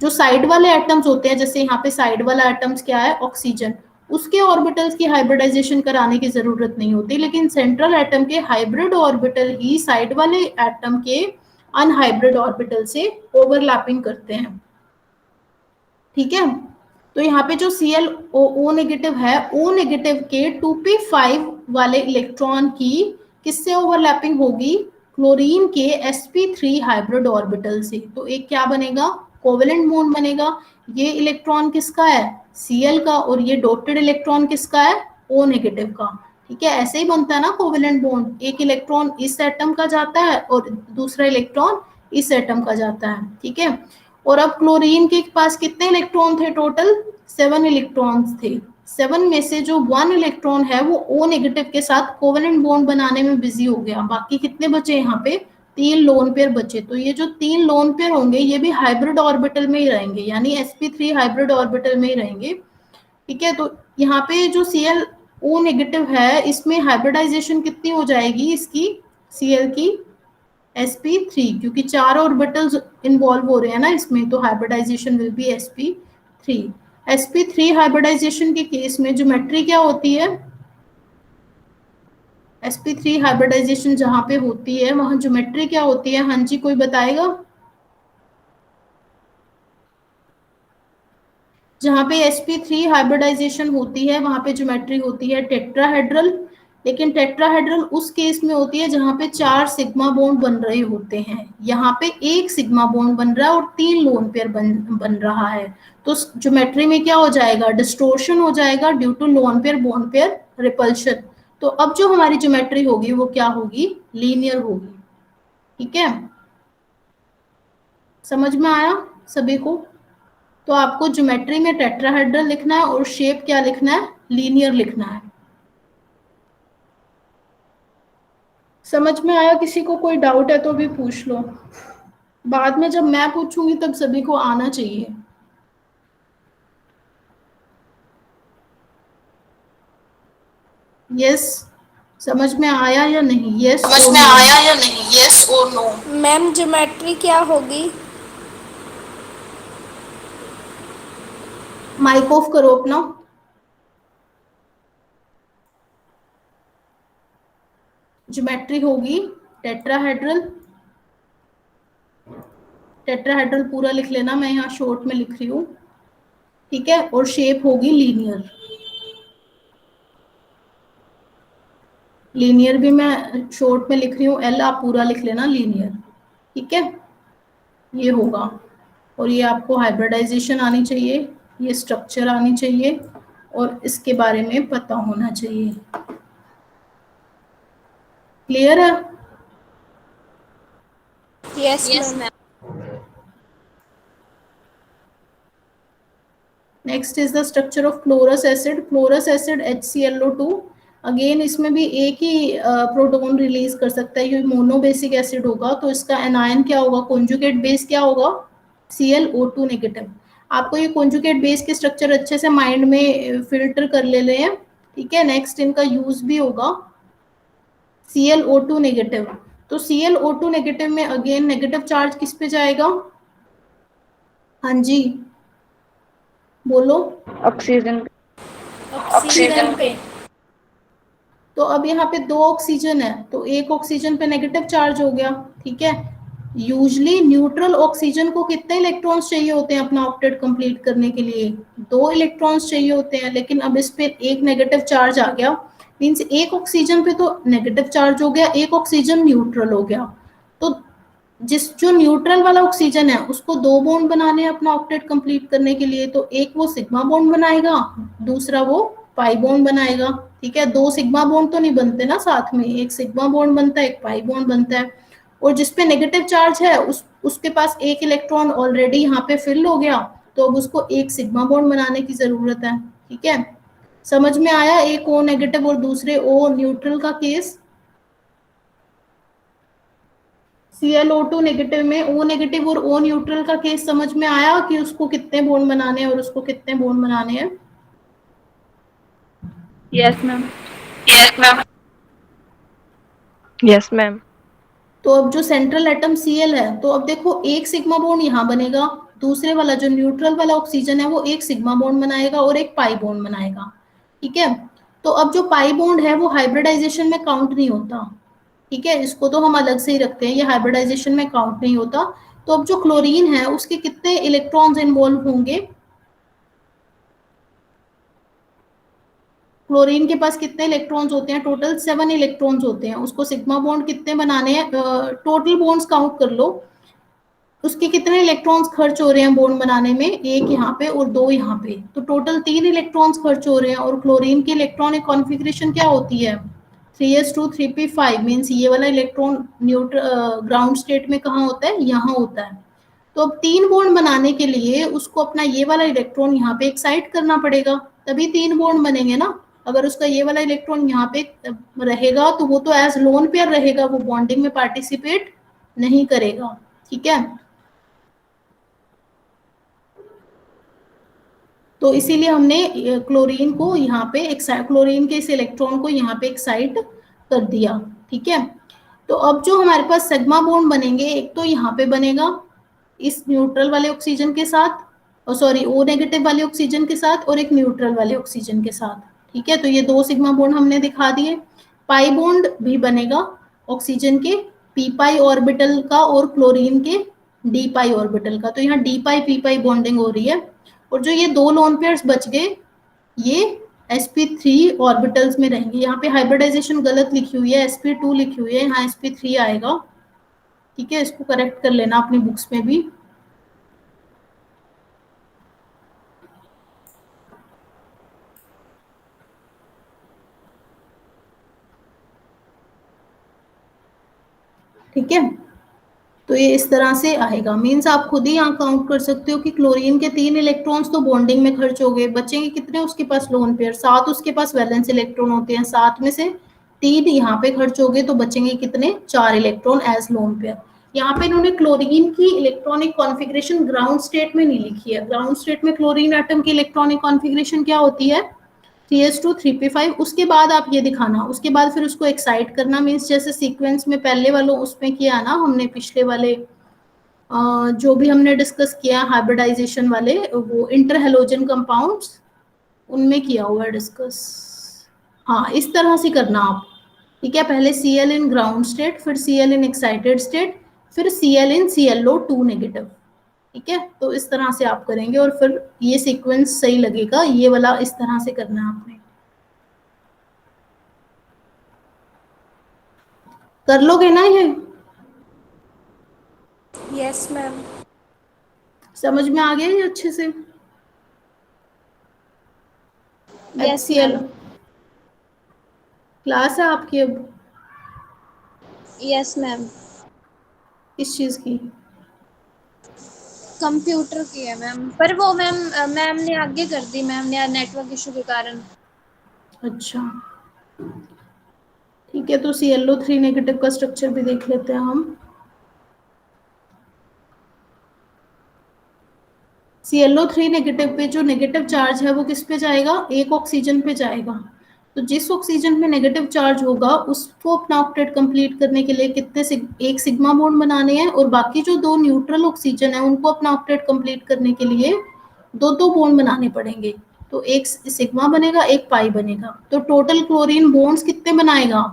जो साइड वाले एटम्स होते हैं, जैसे यहाँ पे साइड वाला एटम्स क्या है? ऑक्सीजन, उसके ऑर्बिटल्स की हाइब्रिडाइजेशन कराने की जरूरत नहीं होती, लेकिन सेंट्रल एटम के हाइब्रिड ऑर्बिटल ही साइड वाले एटम के अनहाइब्रिड ऑर्बिटल से ओवरलैपिंग करते हैं। ठीक है। तो यहाँ पे जो Cl O नेगेटिव है, O नेगेटिव के 2p5 वाले इलेक्ट्रॉन की किससे ओवरलैपिंग होगी? क्लोरीन के sp3 हाइब्रिड ऑर्बिटल से। तो एक क्या बनेगा? कोवेलेंट बॉन्ड बनेगा। ये इलेक्ट्रॉन किसका है? Cl का। और ये डॉटेड इलेक्ट्रॉन किसका है? O नेगेटिव का। ठीक है। ऐसे ही बनता है ना कोवेलेंट बॉन्ड, एक इलेक्ट्रॉन इस एटम का जाता है और दूसरा इलेक्ट्रॉन इस एटम का जाता है। ठीक है। और अब क्लोरीन के पास कितने इलेक्ट्रॉन थे? टोटल 7 इलेक्ट्रॉन्स थे। 7 में से जो 1 इलेक्ट्रॉन है वो O नेगेटिव के साथ कोवेलेंट बॉन्ड बनाने में बिजी हो गया। बाकी कितने बचे यहाँ पे? 3 लोन पेयर बचे। तो ये जो 3 लोन पेयर होंगे ये भी हाइब्रिड ऑर्बिटल में ही रहेंगे, यानी sp3 हाइब्रिड ऑर्बिटल में ही रहेंगे। ठीक है। तो यहाँ पे जो Cl O नेगेटिव है इसमें हाइब्रिडाइजेशन कितनी हो जाएगी इसकी? Cl की sp3, क्योंकि 4 ऑर्बिटल्स इन्वॉल्व हो रहे हैं ना इसमें, तो hybridization will be sp3। sp3 hybridization के केस में ज्योमेट्री क्या होती है? sp3 हाइब्रिडाइजेशन जहां पे होती है वहां ज्योमेट्री क्या होती है? हाँ जी, कोई बताएगा? जहां पे sp3 हाइब्रिडाइजेशन होती है वहां पे ज्योमेट्री होती है टेट्राहेड्रल। लेकिन टेट्राहेड्रल उस केस में होती है जहां पे 4 सिग्मा बॉन्ड बन रहे होते हैं। यहाँ पे एक सिग्मा बॉन्ड बन रहा है और 3 लोन पेयर बन रहा है। तो ज्योमेट्री में क्या हो जाएगा? डिस्टोर्शन हो जाएगा due to lone pair bond pair repulsion. तो अब जो हमारी ज्योमेट्री होगी वो क्या होगी? लीनियर होगी। ठीक है। समझ में आया सभी को? तो आपको ज्योमेट्री में टेट्राहेड्रल लिखना है और शेप क्या लिखना है? लीनियर लिखना है। समझ में आया? किसी को कोई डाउट है तो भी पूछ लो, बाद में जब मैं पूछूंगी तब सभी को आना चाहिए। यस, समझ में आया या नहीं? यस समझ में आया या नहीं? यस और नो? मैम ज्योमेट्री क्या होगी? माइक ऑफ करो अपना। ज्योमेट्री होगी टेट्राहेड्रल। टेट्राहेड्रल पूरा लिख लेना, मैं यहाँ शॉर्ट में लिख रही हूँ। ठीक है। और शेप होगी लीनियर। लीनियर भी मैं शॉर्ट में लिख रही हूँ, एल आप पूरा लिख लेना लीनियर। ठीक है। ये होगा। और ये आपको हाइब्रिडाइजेशन आनी चाहिए, ये स्ट्रक्चर आनी चाहिए और इसके बारे में पता होना चाहिए। क्लियर है? Yes ma'am. Next is the structure of chlorous acid. Chlorous acid HClO2। Again इसमें भी एक ही प्रोटॉन रिलीज कर सकता है, ये मोनो बेसिक एसिड होगा, तो इसका एनायन क्या होगा, कॉन्जुगेट बेस क्या होगा, ClO2 नेगेटिव। आपको ये कॉन्जुगेट बेस के स्ट्रक्चर अच्छे से माइंड में फिल्टर कर ले हैं, ठीक है। नेक्स्ट इनका यूज भी होगा ClO2 नेगेटिव। तो ClO2 नेगेटिव में अगेन नेगेटिव चार्ज किस पे जाएगा, हाँ जी बोलो। ऑक्सीजन। ऑक्सीजन पे। तो अब यहाँ पे 2 ऑक्सीजन है, तो एक ऑक्सीजन पे नेगेटिव चार्ज हो गया, ठीक है। यूजली न्यूट्रल ऑक्सीजन को कितने इलेक्ट्रॉन्स चाहिए होते हैं अपना ऑक्टेट कंप्लीट करने के लिए, 2 इलेक्ट्रॉन्स चाहिए होते हैं, लेकिन अब इस पे एक नेगेटिव चार्ज आ गया, मीन्स एक ऑक्सीजन पे तो नेगेटिव चार्ज हो गया, एक ऑक्सीजन न्यूट्रल हो गया। तो जो न्यूट्रल वाला ऑक्सीजन है उसको 2 बॉन्ड बनाने हैं अपना ऑक्टेट कंप्लीट करने के लिए, तो एक वो सिग्मा बॉन्ड बनाएगा, दूसरा वो पाई बॉन्ड बनाएगा, ठीक है। 2 सिग्मा बॉन्ड तो नहीं बनते ना साथ में, एक सिग्मा बॉन्ड बनता है, एक पाई बॉन्ड बनता है। और जिसपे नेगेटिव चार्ज है उसके पास एक इलेक्ट्रॉन ऑलरेडी यहाँ पे फिल हो गया, तो अब उसको एक सिग्मा बॉन्ड बनाने की जरूरत है, ठीक है। समझ में आया, एक O नेगेटिव और दूसरे O न्यूट्रल का केस। ClO2 नेगेटिव में O नेगेटिव और O न्यूट्रल का केस समझ में आया कि उसको कितने बॉन्ड बनाने हैं और उसको कितने बॉन्ड बनाने हैं। Yes ma'am. Yes ma'am. तो अब जो सेंट्रल एटम Cl है, तो अब देखो एक सिग्मा बॉन्ड यहाँ बनेगा, दूसरे वाला जो न्यूट्रल वाला ऑक्सीजन है वो एक सिग्मा बॉन्ड बनाएगा और एक पाई बॉन्ड बनाएगा, ठीक है। तो अब जो पाई बॉन्ड है वो हाइब्रिडाइजेशन में काउंट नहीं होता, ठीक है, इसको तो हम अलग से ही रखते हैं, ये हाइब्रिडाइजेशन में काउंट नहीं होता। तो अब जो क्लोरीन है उसके कितने इलेक्ट्रॉन्स इन्वॉल्व होंगे, क्लोरीन के पास कितने इलेक्ट्रॉन्स होते हैं, टोटल 7 इलेक्ट्रॉन्स होते हैं, उसको सिग्मा बॉन्ड कितने बनाने हैं, टोटल बॉन्ड्स काउंट कर लो, उसके कितने इलेक्ट्रॉन्स खर्च हो रहे हैं बॉन्ड बनाने में, एक यहाँ पे और 2 यहाँ पे, तो टोटल 3 इलेक्ट्रॉन्स खर्च हो रहे हैं। और क्लोरीन की इलेक्ट्रॉनिक कॉन्फ़िगरेशन क्या होती है, 3s2 3p5, मीन्स ये वाला इलेक्ट्रॉन ग्राउंड स्टेट में कहाँ होता है, यहाँ होता है। तो अब 3 बॉन्ड बनाने के लिए उसको अपना ये वाला इलेक्ट्रॉन यहाँ पे एक्साइट करना पड़ेगा, तभी 3 बॉन्ड बनेंगे ना। अगर उसका ये वाला इलेक्ट्रॉन यहाँ पे रहेगा तो वो तो एज लोन पेयर रहेगा, वो बॉन्डिंग में पार्टिसिपेट नहीं करेगा, ठीक है। तो इसीलिए हमने क्लोरीन को यहाँ पे क्लोरीन के इस इलेक्ट्रॉन को यहाँ पे एक्साइट कर दिया, ठीक है। तो अब जो हमारे पास सिग्मा बॉन्ड बनेंगे, एक तो यहाँ पे बनेगा इस न्यूट्रल वाले ऑक्सीजन के साथ, और सॉरी O नेगेटिव वाले ऑक्सीजन के साथ, और एक न्यूट्रल वाले ऑक्सीजन के साथ, ठीक है। तो ये 2 सिग्मा बॉन्ड हमने दिखा दिए। पाई बॉन्ड भी बनेगा ऑक्सीजन के p पाई ऑर्बिटल का और क्लोरीन के d पाई ऑर्बिटल का, तो यहाँ d पाई p पाई बॉन्डिंग हो रही है। और जो ये 2 लोन पेयर्स बच गए ये sp3 ऑर्बिटल्स में रहेंगे। यहाँ पे हाइब्रिडाइजेशन गलत लिखी हुई है, sp2 लिखी हुई है, यहाँ sp3 आएगा, ठीक है, इसको करेक्ट कर लेना अपनी बुक्स में भी। ठीक है, तो ये इस तरह से आएगा, मीन्स आप खुद ही यहाँ काउंट कर सकते हो कि क्लोरीन के 3 इलेक्ट्रॉन्स तो बॉन्डिंग में खर्च हो गए, बचेंगे कितने उसके पास लोन पेयर, 7 उसके पास वैलेंस इलेक्ट्रॉन होते हैं, 7 में से 3 यहाँ पे खर्च हो गए, तो बचेंगे कितने, 4 इलेक्ट्रॉन एज लोन पेयर। यहाँ पे इन्होंने क्लोरीन की इलेक्ट्रॉनिक कॉन्फ़िगरेशन ग्राउंड स्टेट में नहीं लिखी है। ग्राउंड स्टेट में क्लोरीन एटम की इलेक्ट्रॉनिक कॉन्फ़िगरेशन क्या होती है, 3s2 3p5। उसके बाद आप ये दिखाना, उसके बाद फिर उसको एक्साइट करना, मीन्स जैसे सीक्वेंस में पहले वालों उसमें किया ना हमने, पिछले वाले जो भी हमने डिस्कस किया हाइब्रिडाइजेशन वाले, वो इंटर हेलोजन कंपाउंड्स उनमें किया हुआ है डिस्कस। हाँ, इस तरह से करना आप, ठीक है। पहले Cl इन ग्राउंड स्टेट, फिर Cl इन एक्साइटेड स्टेट, फिर Cl इन ClO2 नेगेटिव, ठीक है। तो इस तरह से आप करेंगे और फिर ये सीक्वेंस सही लगेगा, ये वाला इस तरह से करना है आपने। कर लोगे ना ये, यस मैम। समझ में आ गया ये अच्छे से। Yes, HCl ma'am. क्लास है आपकी अब यस मैम। किस चीज की, कंप्यूटर की है मैम, पर वो मैम ने आगे कर दी, मैम ने नेटवर्क इशू के कारण। अच्छा ठीक है, तो ClO3 नेगेटिव का स्ट्रक्चर भी देख लेते हैं हम। ClO3 नेगेटिव पे जो नेगेटिव चार्ज है वो किस पे जाएगा, एक ऑक्सीजन पे जाएगा। तो जिस ऑक्सीजन में नेगेटिव चार्ज होगा उसको अपना ऑक्टेट कंप्लीट करने के लिए एक सिग्मा बॉन्ड बनाने हैं, और बाकी जो दो न्यूट्रल ऑक्सीजन है उनको अपना ऑक्टेट कंप्लीट करने के लिए दो दो बॉन्ड बनाने पड़ेंगे। तो एक सिग्मा बनेगा, एक पाई बनेगा। तो टोटल क्लोरीन बॉन्ड्स कितने बनाएगा,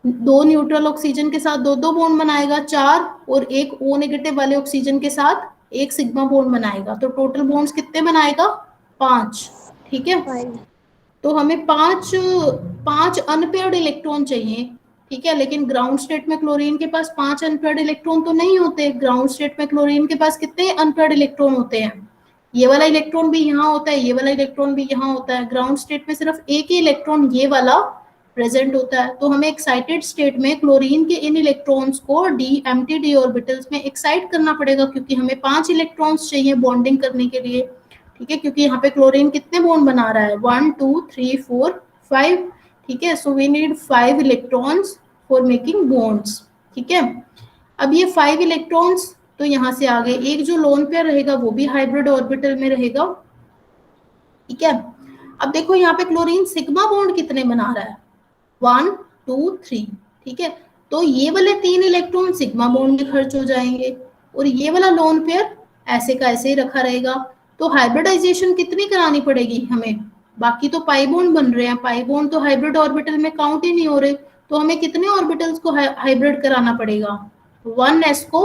दो न्यूट्रल ऑक्सीजन के साथ दो दो बॉन्ड बनाएगा 4, और एक O नेगेटिव वाले ऑक्सीजन के साथ एक सिग्मा बॉन्ड बनाएगा। तो टोटल बॉन्ड्स कितने बनाएगा, 5। ठीक है, तो हमें पांच अनपेयर्ड इलेक्ट्रॉन चाहिए। ठीक है, लेकिन ग्राउंड स्टेट में क्लोरीन के पास 5 अनपेयर्ड इलेक्ट्रॉन तो नहीं होते। ग्राउंड स्टेट में क्लोरीन के पास कितने अनपेयर्ड इलेक्ट्रॉन होते हैं, ये वाला इलेक्ट्रॉन भी यहाँ होता है, ये वाला इलेक्ट्रॉन भी यहाँ होता है। ग्राउंड स्टेट में सिर्फ एक ही इलेक्ट्रॉन ये वाला प्रेजेंट होता है। तो हमें एक्साइटेड स्टेट में क्लोरीन के इन इलेक्ट्रॉन्स को एम्प्टी डी ऑर्बिटल्स में एक्साइट करना पड़ेगा, क्योंकि हमें 5 इलेक्ट्रॉन्स चाहिए बॉन्डिंग करने के लिए। ठीक है, क्योंकि यहाँ पे क्लोरीन कितने बॉन्ड बना रहा है, 1 2 3 4 5। ठीक है, so we need 5 electrons for making bonds. ठीक है, अब ये 5 इलेक्ट्रॉन्स तो यहाँ से आ गए। एक जो लोन पेयर रहेगा वो भी हाइब्रिड ऑर्बिटल में रहेगा। ठीक है, अब देखो यहाँ पे क्लोरीन सिग्मा बॉन्ड कितने बना रहा है, 1 2 3। ठीक है, तो ये वाले 3 इलेक्ट्रॉन सिग्मा बॉन्ड में खर्च हो जाएंगे, और ये वाला लोन पेयर ऐसे का ऐसे ही रखा रहेगा। तो हाइब्रिडाइजेशन कितनी करानी पड़ेगी हमें, बाकी तो पाई बॉन्ड बन रहे हैं, पाई बॉन्ड तो हाइब्रिड ऑर्बिटल में काउंट ही नहीं हो रहे। तो हमें कितने ऑर्बिटल्स को हाइब्रिड कराना पड़ेगा, 1 s को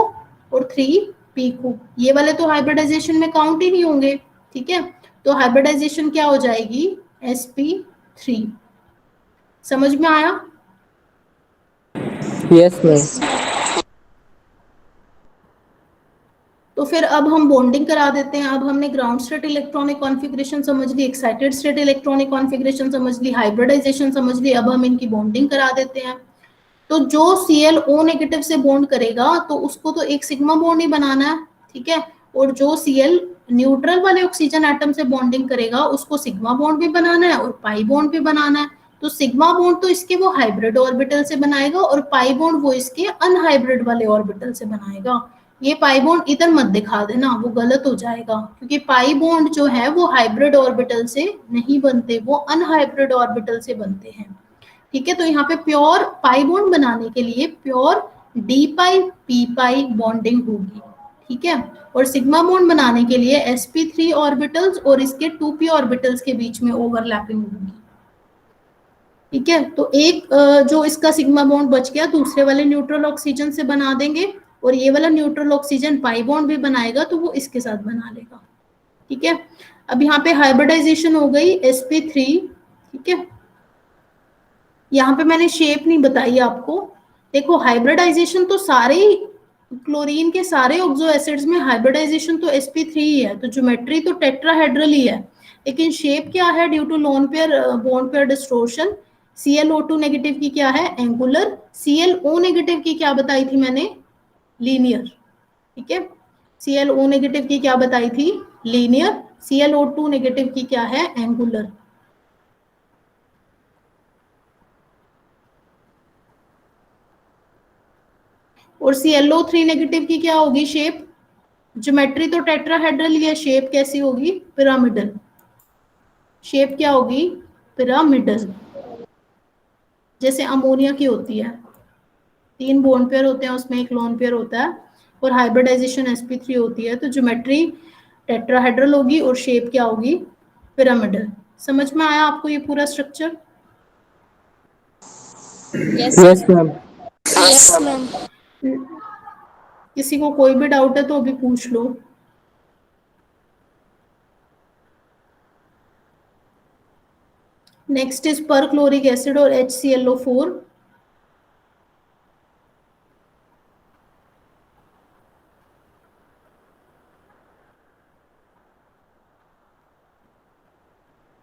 और 3 p को। ये वाले तो हाइब्रिडाइजेशन में काउंट ही नहीं होंगे। ठीक है, तो हाइब्रिडाइजेशन क्या हो जाएगी, sp3। समझ में आया। Yes ma'am. तो फिर अब हम बॉन्डिंग करा देते हैं। अब हमने ग्राउंड स्टेट इलेक्ट्रॉनिक कॉन्फ़िगरेशन समझ ली, एक्साइटेड स्टेट इलेक्ट्रॉनिक कॉन्फ़िगरेशन समझ ली, हाइब्रिडाइजेशन समझ ली। अब हम इनकी बॉन्डिंग करा देते हैं। तो जो ClO नेगेटिव से बॉन्ड करेगा तो उसको तो एक सिग्मा बॉन्ड ही बनाना है। ठीक है, और जो Cl न्यूट्रल वाले ऑक्सीजन एटम से बॉन्डिंग करेगा उसको सिग्मा बॉन्ड भी बनाना है और पाई बॉन्ड भी बनाना है। तो सिग्मा बॉन्ड तो इसके वो हाइब्रिड ऑर्बिटल से बनाएगा, और पाई बॉन्ड वो इसके अनहाइब्रिड वाले ऑर्बिटल से बनाएगा। ये पाई बॉन्ड इधर मत दिखा देना, वो गलत हो जाएगा, क्योंकि पाई बॉन्ड जो है वो हाइब्रिड ऑर्बिटल से नहीं बनते, वो अनहाइब्रिड ऑर्बिटल से बनते हैं। ठीक है, तो यहाँ पे प्योर पाई बॉन्ड बनाने के लिए प्योर डी पाई पी पाई बॉन्डिंग होगी। ठीक है, और सिग्मा बॉन्ड बनाने के लिए sp3 ऑर्बिटल्स और इसके 2p ऑर्बिटल्स के बीच में ओवरलैपिंग होगी। ठीक है, तो एक जो इसका सिग्मा बॉन्ड बच गया दूसरे वाले न्यूट्रल ऑक्सीजन से बना देंगे, और ये वाला न्यूट्रल ऑक्सीजन पाई बॉन्ड भी बनाएगा तो वो इसके साथ बना लेगा। ठीक है, अब यहाँ पे हाइब्रिडाइजेशन हो गई sp3। ठीक है, यहाँ पे मैंने शेप नहीं बताई आपको। देखो हाइब्रिडाइजेशन तो सारे क्लोरीन के सारे ऑक्सो एसिड्स में हाइब्रिडाइजेशन तो sp3 ही है, तो ज्योमेट्री तो टेट्राहेड्रल ही है, लेकिन शेप क्या है, due to lone pair bond pair distortion. ClO2 negative की क्या है, एंगुलर। ClO नेगेटिव की क्या बताई थी मैंने, लीनियर। ठीक है, ClO नेगेटिव की क्या बताई थी, लीनियर। ClO2 नेगेटिव की क्या है, एंगुलर। और ClO3 नेगेटिव की क्या होगी शेप, ज्योमेट्री तो टेट्राहेड्रल ही है, शेप कैसी होगी, पिरामिडल। शेप क्या होगी, पिरामिडल, जैसे अमोनिया की होती है। 3 बॉन्ड पेयर होते हैं, उसमें एक लोन पेयर होता है, और हाइब्रिडाइजेशन sp3 होती है, तो ज्योमेट्री टेट्राहेड्रल होगी और शेप क्या होगी, पिरामिडल। समझ में आया आपको ये पूरा structure. Yes ma'am. Yes ma'am. किसी को कोई भी डाउट है तो अभी पूछ लो। नेक्स्ट इज पर क्लोरिक एसिड और HClO4।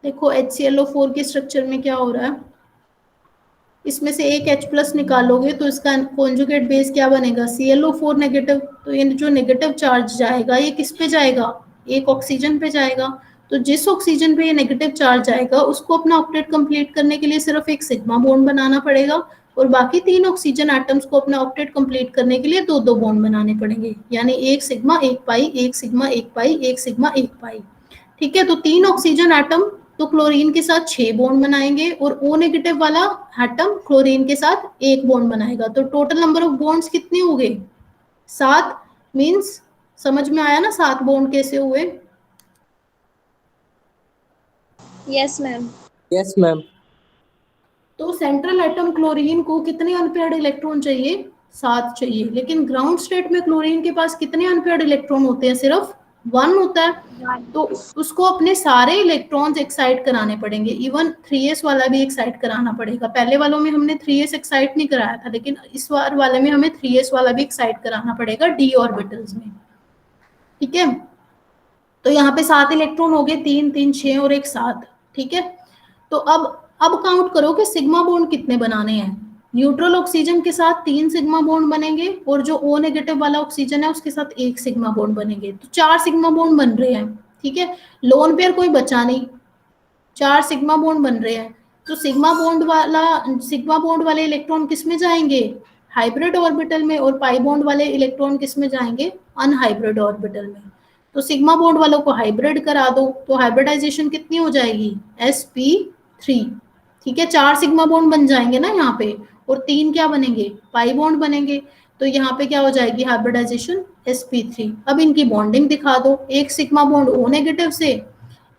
देखो HClO4 के स्ट्रक्चर में क्या हो रहा है, इसमें से एक H प्लस निकालोगे तो इसका कॉन्जुगेट बेस क्या बनेगा, ClO4 नेगेटिव। तो ये जो नेगेटिव चार्ज जाएगा ये किस पे जाएगा, एक ऑक्सीजन पे जाएगा। तो जिस ऑक्सीजन पे ये नेगेटिव चार्ज आएगा उसको अपना ऑक्टेट कंप्लीट करने के लिए सिर्फ एक सिग्मा बॉन्ड बनाना पड़ेगा, और बाकी 3 ऑक्सीजन एटम्स को अपना ऑक्टेट कंप्लीट करने के लिए 2-2 बॉन्ड बनाने पड़ेंगे, यानी एक सिग्मा एक पाई, एक सिग्मा एक पाई, एक सिग्मा एक पाई। ठीक है, तो 3 ऑक्सीजन एटम तो क्लोरीन के साथ 6 बॉन्ड बनाएंगे, और O नेगेटिव वाला एटम क्लोरीन के साथ 1 बॉन्ड बनाएगा। तो टोटल नंबर ऑफ बॉन्ड्स कितने हो गए, 7। मींस समझ में आया ना 7 बॉन्ड कैसे हुए। Yes ma'am. Yes ma'am. तो सेंट्रल एटम क्लोरीन को कितने अनपेयर्ड इलेक्ट्रॉन चाहिए, 7 चाहिए, लेकिन ग्राउंड स्टेट में क्लोरीन के पास कितने अनपेयर्ड इलेक्ट्रॉन होते हैं, सिर्फ 1 होता है। तो उसको अपने सारे इलेक्ट्रॉन्स एक्साइट कराने पड़ेंगे, इवन 3s वाला भी एक्साइट कराना पड़ेगा। पहले वालों में हमने 3s एक्साइट नहीं कराया था, लेकिन इस बार वाले में हमें 3s वाला भी एक्साइट कराना पड़ेगा d ऑर्बिटल्स में। ठीक है, तो यहाँ पे 7 इलेक्ट्रॉन हो गए, 3 3 6 और एक 7। ठीक है, तो अब काउंट करो कि सिग्मा बॉन्ड कितने बनाने हैं। न्यूट्रल ऑक्सीजन के साथ 3 सिग्मा बॉन्ड बनेंगे, और जो O नेगेटिव वाला ऑक्सीजन है उसके साथ 1 सिग्मा बॉन्ड बनेंगे, तो 4 सिग्मा बॉन्ड बन रहे हैं। ठीक है, लोन पेयर कोई बचा नहीं, 4 सिग्मा बॉन्ड बन रहे हैं। तो सिग्मा बॉन्ड वाले इलेक्ट्रॉन किस में जाएंगे, हाइब्रिड ऑर्बिटल में, और पाई बॉन्ड वाले इलेक्ट्रॉन किस में जाएंगे, अनहाइब्रिड ऑर्बिटल में। तो सिग्मा बॉन्ड वालों को हाइब्रिड करा दो, तो हाइब्रिडाइजेशन कितनी हो जाएगी, sp3। ठीक है, 4 सिग्मा बॉन्ड बन जाएंगे ना यहाँ पे, और 3 क्या बनेंगे, पाई बॉन्ड बनेंगे। तो यहाँ पे क्या हो जाएगी हाइब्रिडाइजेशन, sp3। अब इनकी बॉन्डिंग दिखा दो, एक सिग्मा बॉन्ड O नेगेटिव से,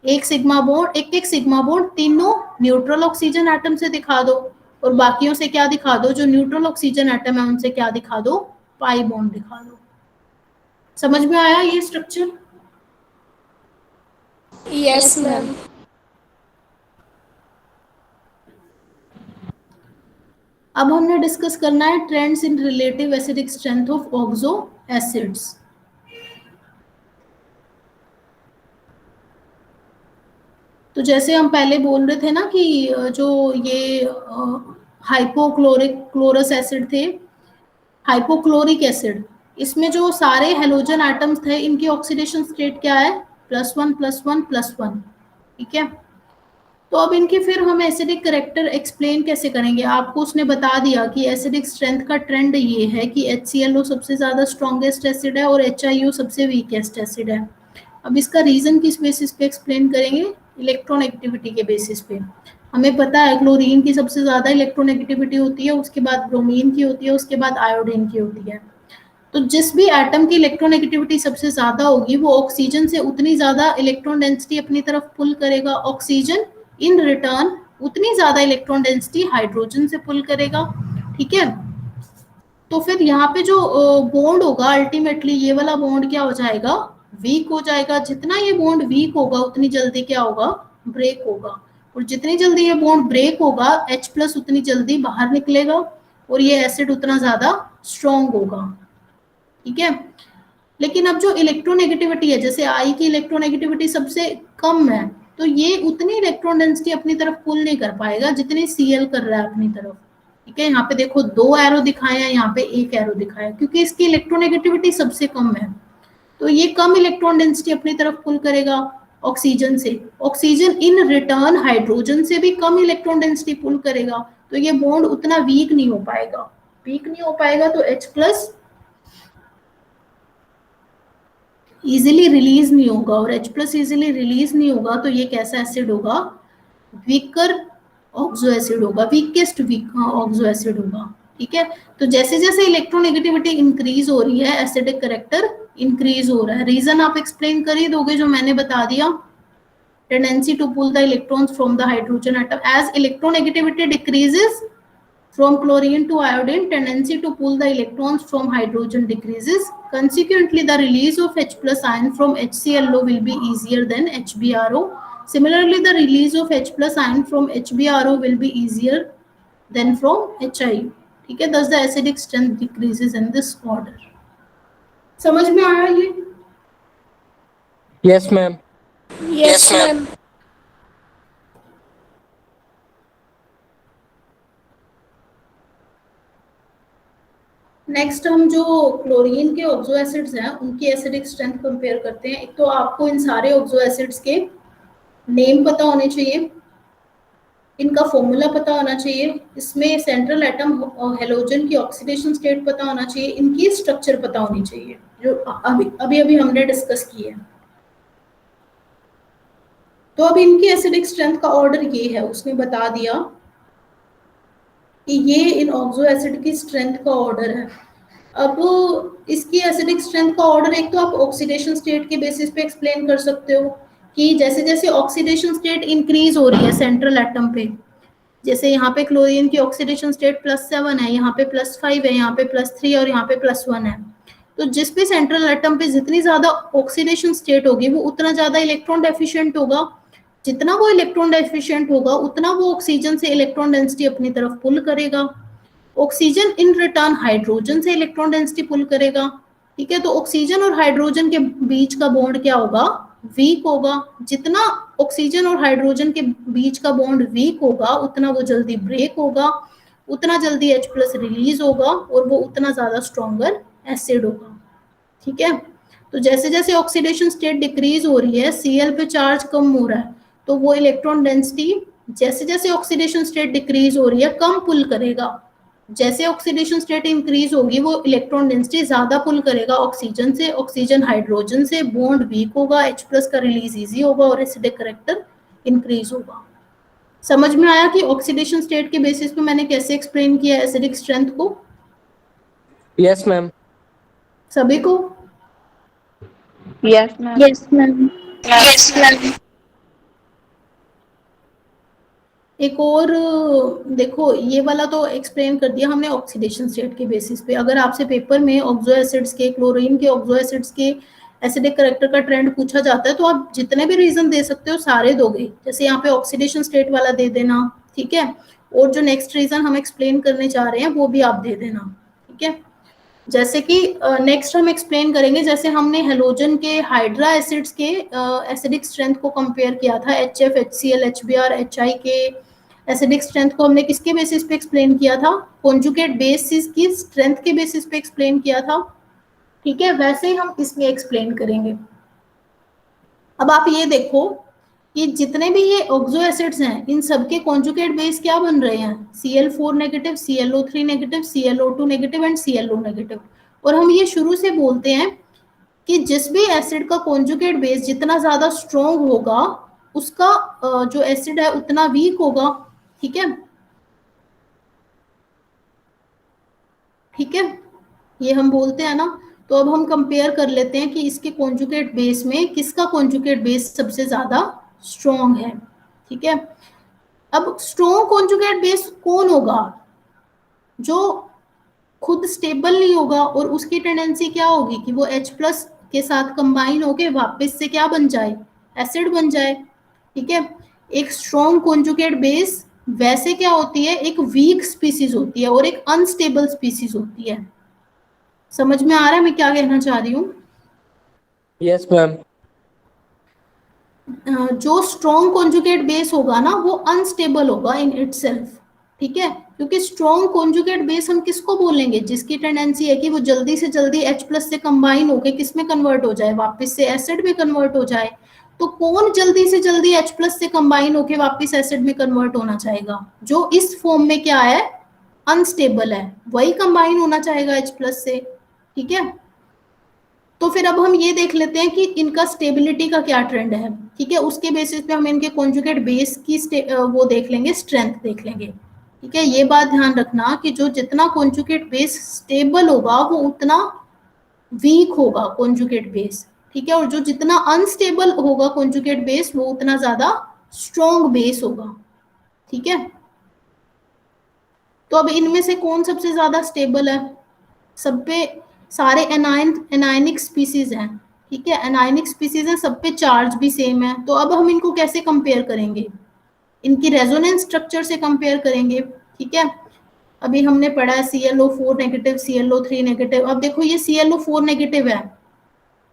एक सिग्मा बॉन्ड, एक सिग्मा बॉन्ड तीनों न्यूट्रल ऑक्सीजन एटम से दिखा दो, और बाकियों से क्या दिखा दो, जो न्यूट्रल ऑक्सीजन एटम है उनसे क्या दिखा दो, पाई बॉन्ड दिखा दो। समझ में आया ये स्ट्रक्चर। Yes ma'am. अब हमने डिस्कस करना है trends in relative acidic strength of oxo acids. तो जैसे हम पहले बोल रहे थे ना कि जो ये हाइपोक्लोरिक क्लोरस एसिड थे, हाइपोक्लोरिक एसिड, इसमें जो सारे हेलोजन एटम्स थे इनकी ऑक्सीडेशन स्टेट क्या है, +1 +1 +1। ठीक है, तो अब इनके फिर हम एसिडिक कैरेक्टर एक्सप्लेन कैसे करेंगे। आपको उसने बता दिया कि एसिडिक स्ट्रेंथ का ट्रेंड ये है कि HClO सबसे ज्यादा स्ट्रॉन्गेस्ट एसिड है और HIU सबसे वीकेस्ट एसिड है। अब इसका रीजन किस बेसिस पे एक्सप्लेन करेंगे, इलेक्ट्रॉन एक्टिविटी के बेसिस पे। हमें पता है क्लोरीन की सबसे ज्यादा इलेक्ट्रॉन एक्टिविटी होती है, उसके बाद ब्रोमीन की होती है, उसके बाद आयोडीन की होती है। तो जिस भी एटम की इलेक्ट्रॉन नेगेटिविटी सबसे ज्यादा होगी वो ऑक्सीजन से उतनी ज्यादा इलेक्ट्रॉन डेंसिटी अपनी तरफ पुल करेगा, ऑक्सीजन इन रिटर्न उतनी ज्यादा इलेक्ट्रॉन डेंसिटी हाइड्रोजन से पुल करेगा। ठीक है, तो फिर यहाँ पे जो बॉन्ड होगा अल्टीमेटली ये वाला बॉन्ड क्या हो जाएगा, वीक हो जाएगा। जितना ये बॉन्ड वीक होगा उतनी जल्दी क्या होगा, ब्रेक होगा, और जितनी जल्दी ये बॉन्ड ब्रेक होगा H+ उतनी जल्दी बाहर निकलेगा, और ये एसिड उतना ज्यादा स्ट्रॉन्ग होगा। ठीक है, लेकिन अब जो इलेक्ट्रोनेगेटिविटी है, जैसे I की इलेक्ट्रोनेगेटिविटी सबसे कम है, तो ये उतनी इलेक्ट्रॉन डेंसिटी अपनी तरफ पुल नहीं कर पाएगा जितनी Cl कर रहा है अपनी तरफ। ठीक है, यहाँ पे देखो 2 एरो दिखाए हैं, यहाँ पे 1 एरो दिखाया, क्योंकि इसकी इलेक्ट्रोनेगेटिविटी सबसे कम है, तो ये कम इलेक्ट्रॉन डेंसिटी अपनी तरफ पुल करेगा ऑक्सीजन से। ऑक्सीजन इन रिटर्न हाइड्रोजन से भी कम इलेक्ट्रॉन डेंसिटी पुल करेगा, तो ये बॉन्ड उतना वीक नहीं हो पाएगा। वीक नहीं हो पाएगा तो H+ इजीली रिलीज नहीं होगा, और H+ इजीली रिलीज नहीं होगा तो ये कैसा एसिड होगा, वीकर ऑक्सो एसिड होगा, वीकेस्ट ऑक्सो एसिड होगा। ठीक है, तो जैसे जैसे इलेक्ट्रोनेगेटिविटी इंक्रीज हो रही है एसिडिक कैरेक्टर इंक्रीज हो रहा है। रीजन आप एक्सप्लेन कर ही दोगे जो मैंने बता दिया, tendency to pull the electrons from the hydrogen atom as electronegativity decreases from chlorine to iodine, tendency to pull the electrons from hydrogen decreases. Consequently, the release of H+ ion from HClO will be easier than HBRO. Similarly, the release of H+ ion from HBRO will be easier than from HIU. ठीक है, thus the acidic strength decreases in this order. समझ में आया ये? Yes ma'am. Yes ma'am. Next हम जो क्लोरीन के ऑक्सो एसिड्स हैं उनकी एसिडिक स्ट्रेंथ कंपेयर करते हैं। एक तो आपको इन सारे ऑक्सो एसिड्स के नेम पता होने चाहिए, इनका फॉर्मूला पता होना चाहिए, इसमें सेंट्रल एटम हेलोजन की ऑक्सीडेशन स्टेट पता होना चाहिए, इनकी स्ट्रक्चर पता होनी चाहिए जो अभी अभी हमने डिस्कस की है। तो अब इनकी एसिडिक स्ट्रेंथ का ऑर्डर ये है, उसने बता दिया कि ये इन ऑक्सो एसिड की स्ट्रेंथ का ऑर्डर है। अब इसकी एसिडिक स्ट्रेंथ का ऑर्डर एक तो आप ऑक्सीडेशन स्टेट के बेसिस पे एक्सप्लेन कर सकते हो कि जैसे जैसे ऑक्सीडेशन स्टेट इंक्रीज हो रही है सेंट्रल एटम पे, जैसे यहाँ पे क्लोरीन की ऑक्सीडेशन स्टेट +7 है, यहाँ पे +5 है, यहाँ पे +3 और यहाँ पे +1 है। तो जिस भी सेंट्रल एटम पे जितनी ज्यादा ऑक्सीडेशन स्टेट होगी वो उतना ज्यादा इलेक्ट्रॉन डेफिशिएंट होगा। जितना वो इलेक्ट्रॉन डेफिशिएंट होगा उतना वो ऑक्सीजन से इलेक्ट्रॉन डेंसिटी अपनी तरफ पुल करेगा। ऑक्सीजन इन रिटर्न हाइड्रोजन से इलेक्ट्रॉन डेंसिटी पुल करेगा। ठीक है, तो ऑक्सीजन और हाइड्रोजन के बीच का बॉन्ड क्या होगा? वीक होगा। जितना ऑक्सीजन और हाइड्रोजन के बीच का बॉन्ड वीक होगा उतना वो जल्दी ब्रेक होगा, उतना जल्दी H+ रिलीज होगा और वो उतना ज्यादा स्ट्रॉन्गर एसिड होगा। ठीक है, तो जैसे जैसे ऑक्सीडेशन स्टेट डिक्रीज हो रही है, Cl पे चार्ज कम हो रहा है, तो वो इलेक्ट्रॉन डेंसिटी जैसे जैसे ऑक्सीडेशन स्टेट डिक्रीज हो रही है कम पुल करेगा। जैसे ऑक्सीडेशन स्टेट इंक्रीज होगी वो इलेक्ट्रॉन डेंसिटी ज्यादा पुल करेगा ऑक्सीजन से, ऑक्सीजन हाइड्रोजन से, बॉन्ड वीक होगा, H+ का रिलीज इजी होगा और एसिडिक कैरेक्टर इंक्रीज होगा। समझ में आया कि ऑक्सीडेशन स्टेट के बेसिस पे मैंने कैसे एक्सप्लेन किया एसिडिक स्ट्रेंथ को? Yes ma'am. सभी को? Yes, ma'am. Yes ma'am. Yes, ma'am. एक और देखो, ये वाला तो एक्सप्लेन कर दिया हमने ऑक्सीडेशन स्टेट के बेसिस पे। अगर आपसे पेपर में ऑक्सो एसिड्स के, क्लोरीन के ऑक्सो एसिड्स के एसिडिक कैरेक्टर का ट्रेंड पूछा जाता है तो आप जितने भी रीजन दे सकते हो सारे दोगे। जैसे यहाँ पे ऑक्सीडेशन स्टेट वाला दे देना, ठीक है, और जो नेक्स्ट रीजन हम एक्सप्लेन करने जा रहे हैं वो भी आप दे देना। ठीक है, जैसे कि नेक्स्ट हम एक्सप्लेन करेंगे, जैसे हमने हेलोजन के हाइड्रा एसिड्स के एसिडिक स्ट्रेंथ को कंपेयर किया था, HF, HCl, HBr, HI के एसिडिक स्ट्रेंथ को हमने किसके बेसिस पे एक्सप्लेन किया था? कॉन्जुगेट बेसिस की स्ट्रेंथ के बेसिस पे एक्सप्लेन किया था। ठीक है, वैसे ही हम इसमें एक्सप्लेन करेंगे। अब आप ये देखो कि जितने भी ये ऑक्सो एसिड्स हैं इन सबके कॉन्जुगेट बेस क्या बन रहे हैं? Cl4 negative, ClO3 negative, ClO2 negative and ClO negative. और हम ये शुरू से बोलते हैं कि जिस भी एसिड का कॉन्जुगेट बेस जितना ज्यादा स्ट्रॉन्ग होगा उसका जो एसिड है उतना वीक होगा। ठीक है, ठीक है, ये हम बोलते हैं ना। तो अब हम कंपेयर कर लेते हैं कि इसके कॉन्जुगेट बेस में किसका कॉन्जुगेट बेस सबसे ज्यादा स्ट्रॉन्ग है। ठीक है, अब स्ट्रॉन्ग कॉन्जुगेट बेस कौन होगा? जो खुद स्टेबल नहीं होगा और उसकी टेंडेंसी क्या होगी कि वो H+ के साथ कंबाइन होके वापस से क्या बन जाए? एसिड बन जाए। ठीक है, एक स्ट्रॉन्ग कॉन्जुगेट बेस वैसे क्या होती है? एक वीक स्पीसीज होती है और एक अनस्टेबल स्पीसीज होती है। समझ में आ रहा है मैं क्या कहना चाह रही हूँ? Yes ma'am. जो स्ट्रॉन्ग कॉन्जुगेट बेस होगा ना वो अनस्टेबल होगा इन इटसेल्फ। ठीक है, क्योंकि स्ट्रॉन्ग कॉन्जुगेट बेस हम किसको बोलेंगे? जिसकी टेंडेंसी है कि वो जल्दी से जल्दी H+ से कंबाइन होके किस में कन्वर्ट हो जाए? वापस से एसिड में कन्वर्ट हो जाए। तो कौन जल्दी से जल्दी H+ से कंबाइन होके वापस एसिड में कन्वर्ट होना चाहेगा? जो इस फॉर्म में क्या है? अनस्टेबल है, वही कंबाइन होना चाहेगा H+ से। ठीक है, तो फिर अब हम ये देख लेते हैं कि इनका स्टेबिलिटी का क्या ट्रेंड है। ठीक है, उसके बेसिस पे हम इनके कॉन्जुगेट बेस की वो देख लेंगे, स्ट्रेंथ देख लेंगे। ठीक है, ये बात ध्यान रखना कि जो जितना कॉन्जुगेट बेस स्टेबल होगा वो उतना वीक होगा कॉन्जुगेट बेस। ठीक है, और जो जितना अनस्टेबल होगा कॉन्जुगेट बेस वो उतना ज्यादा स्ट्रॉन्ग बेस होगा। ठीक है, तो अब इनमें से कौन सबसे ज्यादा स्टेबल है? सब पे सारे एनायनिक स्पीसीज हैं। ठीक है, एनायनिक स्पीसीज हैं, सब पे चार्ज भी सेम है। तो अब हम इनको कैसे कंपेयर करेंगे? इनकी रेजोनेंस स्ट्रक्चर से कंपेयर करेंगे। ठीक है, अभी हमने पढ़ा है ClO4 नेगेटिव, ClO3 नेगेटिव। अब देखो ये ClO4 नेगेटिव है,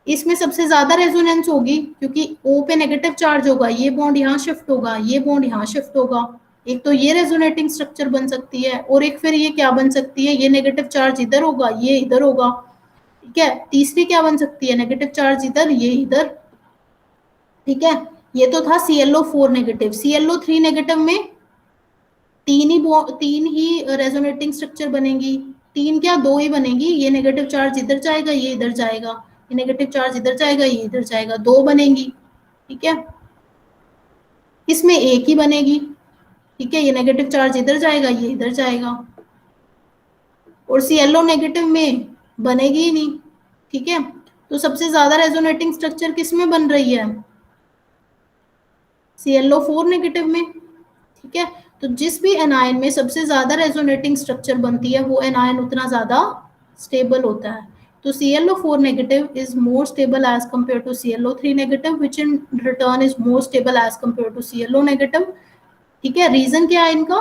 इसमें सबसे ज्यादा रेजोनेंस होगी क्योंकि O पे नेगेटिव चार्ज होगा, ये बॉन्ड यहाँ शिफ्ट होगा, ये बॉन्ड यहाँ शिफ्ट होगा। एक तो ये रेजोनेटिंग स्ट्रक्चर बन सकती है, और एक फिर ये क्या बन सकती है, ये नेगेटिव चार्ज इधर होगा, ये इधर होगा, ठीक है। तीसरी क्या बन सकती है, नेगेटिव चार्ज इधर, ये इधर, ठीक है। ये तो था ClO4 नेगेटिव। ClO3 नेगेटिव में तीन ही रेजोनेटिंग स्ट्रक्चर बनेगी, तीन क्या, दो ही बनेगी। ये नेगेटिव चार्ज इधर जाएगा, ये इधर जाएगा, ये नेगेटिव चार्ज इधर जाएगा, ये इधर जाएगा, दो बनेगी, ठीक है। इसमें एक ही बनेगी, ठीक है, ये नेगेटिव चार्ज इधर जाएगा, ये इधर जाएगा। और ClO नेगेटिव में बनेगी ही नहीं, ठीक है। तो सबसे ज्यादा रेजोनेटिंग स्ट्रक्चर किस में बन रही है, ClO4 नेगेटिव में, ठीक है। तो जिस भी एनायन में सबसे ज्यादा रेजोनेटिंग स्ट्रक्चर बनती है, वो एनायन उतना ज्यादा स्टेबल होता है। तो ClO4 negative is more stable as compare to ClO3 negative, which in return is more stable as compare to ClO negative, ठीक है। रीजन क्या है इनका,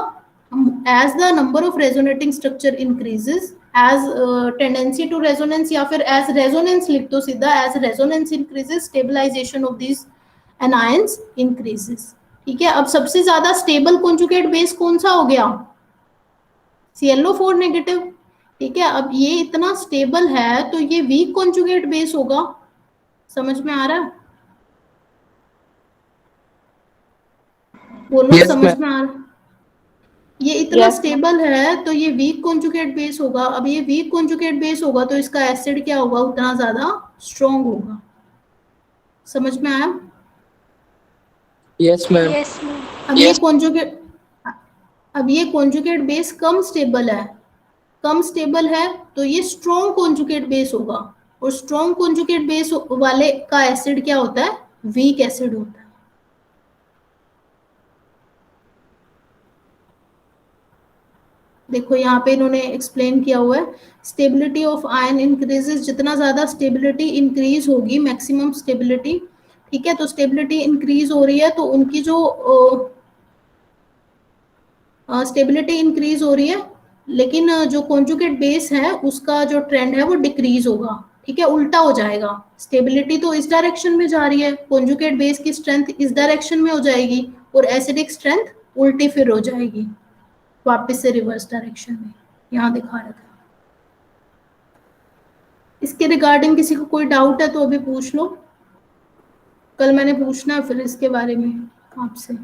as the number of resonating structure increases, as tendency to resonance, या फिर एज रेजोनेंस लिख दो सीधा, as resonance increases stabilization of these anions increases, ठीक है। अब सबसे ज्यादा स्टेबल कॉन्जुगेट बेस कौन सा हो गया, ClO4 नेगेटिव, ठीक है। अब ये इतना स्टेबल है तो ये वीक कॉन्जुगेट बेस होगा, समझ में आ रहा है, बोलो Yes, समझ ma'am. में आ रहा है। ये इतना Yes, स्टेबल है तो ये वीक कॉन्जुगेट बेस होगा। अब ये वीक कॉन्जुगेट बेस होगा तो इसका एसिड क्या होगा, उतना ज्यादा स्ट्रॉन्ग होगा, समझ में आया। Yes, ma'am. Yes, ma'am. अब ये कॉन्जुगेट बेस कम स्टेबल है, कम स्टेबल है तो ये स्ट्रॉन्ग कॉन्जुगेट बेस होगा, और स्ट्रॉन्ग कॉन्जुगेट बेस वाले का एसिड क्या होता है, वीक एसिड होता है। देखो यहाँ पे इन्होंने एक्सप्लेन किया हुआ है, स्टेबिलिटी ऑफ आयन इंक्रीजेस, जितना ज्यादा स्टेबिलिटी इंक्रीज होगी, मैक्सिमम स्टेबिलिटी, ठीक है। तो स्टेबिलिटी इंक्रीज हो रही है तो उनकी जो स्टेबिलिटी इंक्रीज हो रही है, लेकिन जो कॉन्जुगेट बेस है उसका जो ट्रेंड है वो डिक्रीज होगा, ठीक है, उल्टा हो जाएगा। स्टेबिलिटी तो इस डायरेक्शन में जा रही है, कॉन्जुगेट बेस की स्ट्रेंथ इस डायरेक्शन में हो जाएगी, और एसिडिक स्ट्रेंथ उल्टी फिर हो जाएगी, वापस से रिवर्स डायरेक्शन में, यहाँ दिखा रहा था। इसके रिगार्डिंग किसी को कोई डाउट है तो अभी पूछ लो, कल मैंने पूछना है फिर इसके बारे में आपसे।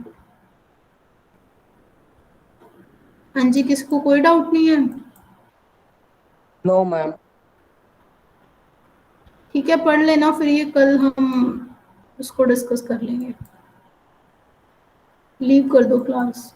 हाँ जी, किसको कोई डाउट नहीं है, No, ma'am. ठीक है, पढ़ लेना, फिर ये कल हम उसको डिस्कस कर लेंगे। लीव कर दो क्लास।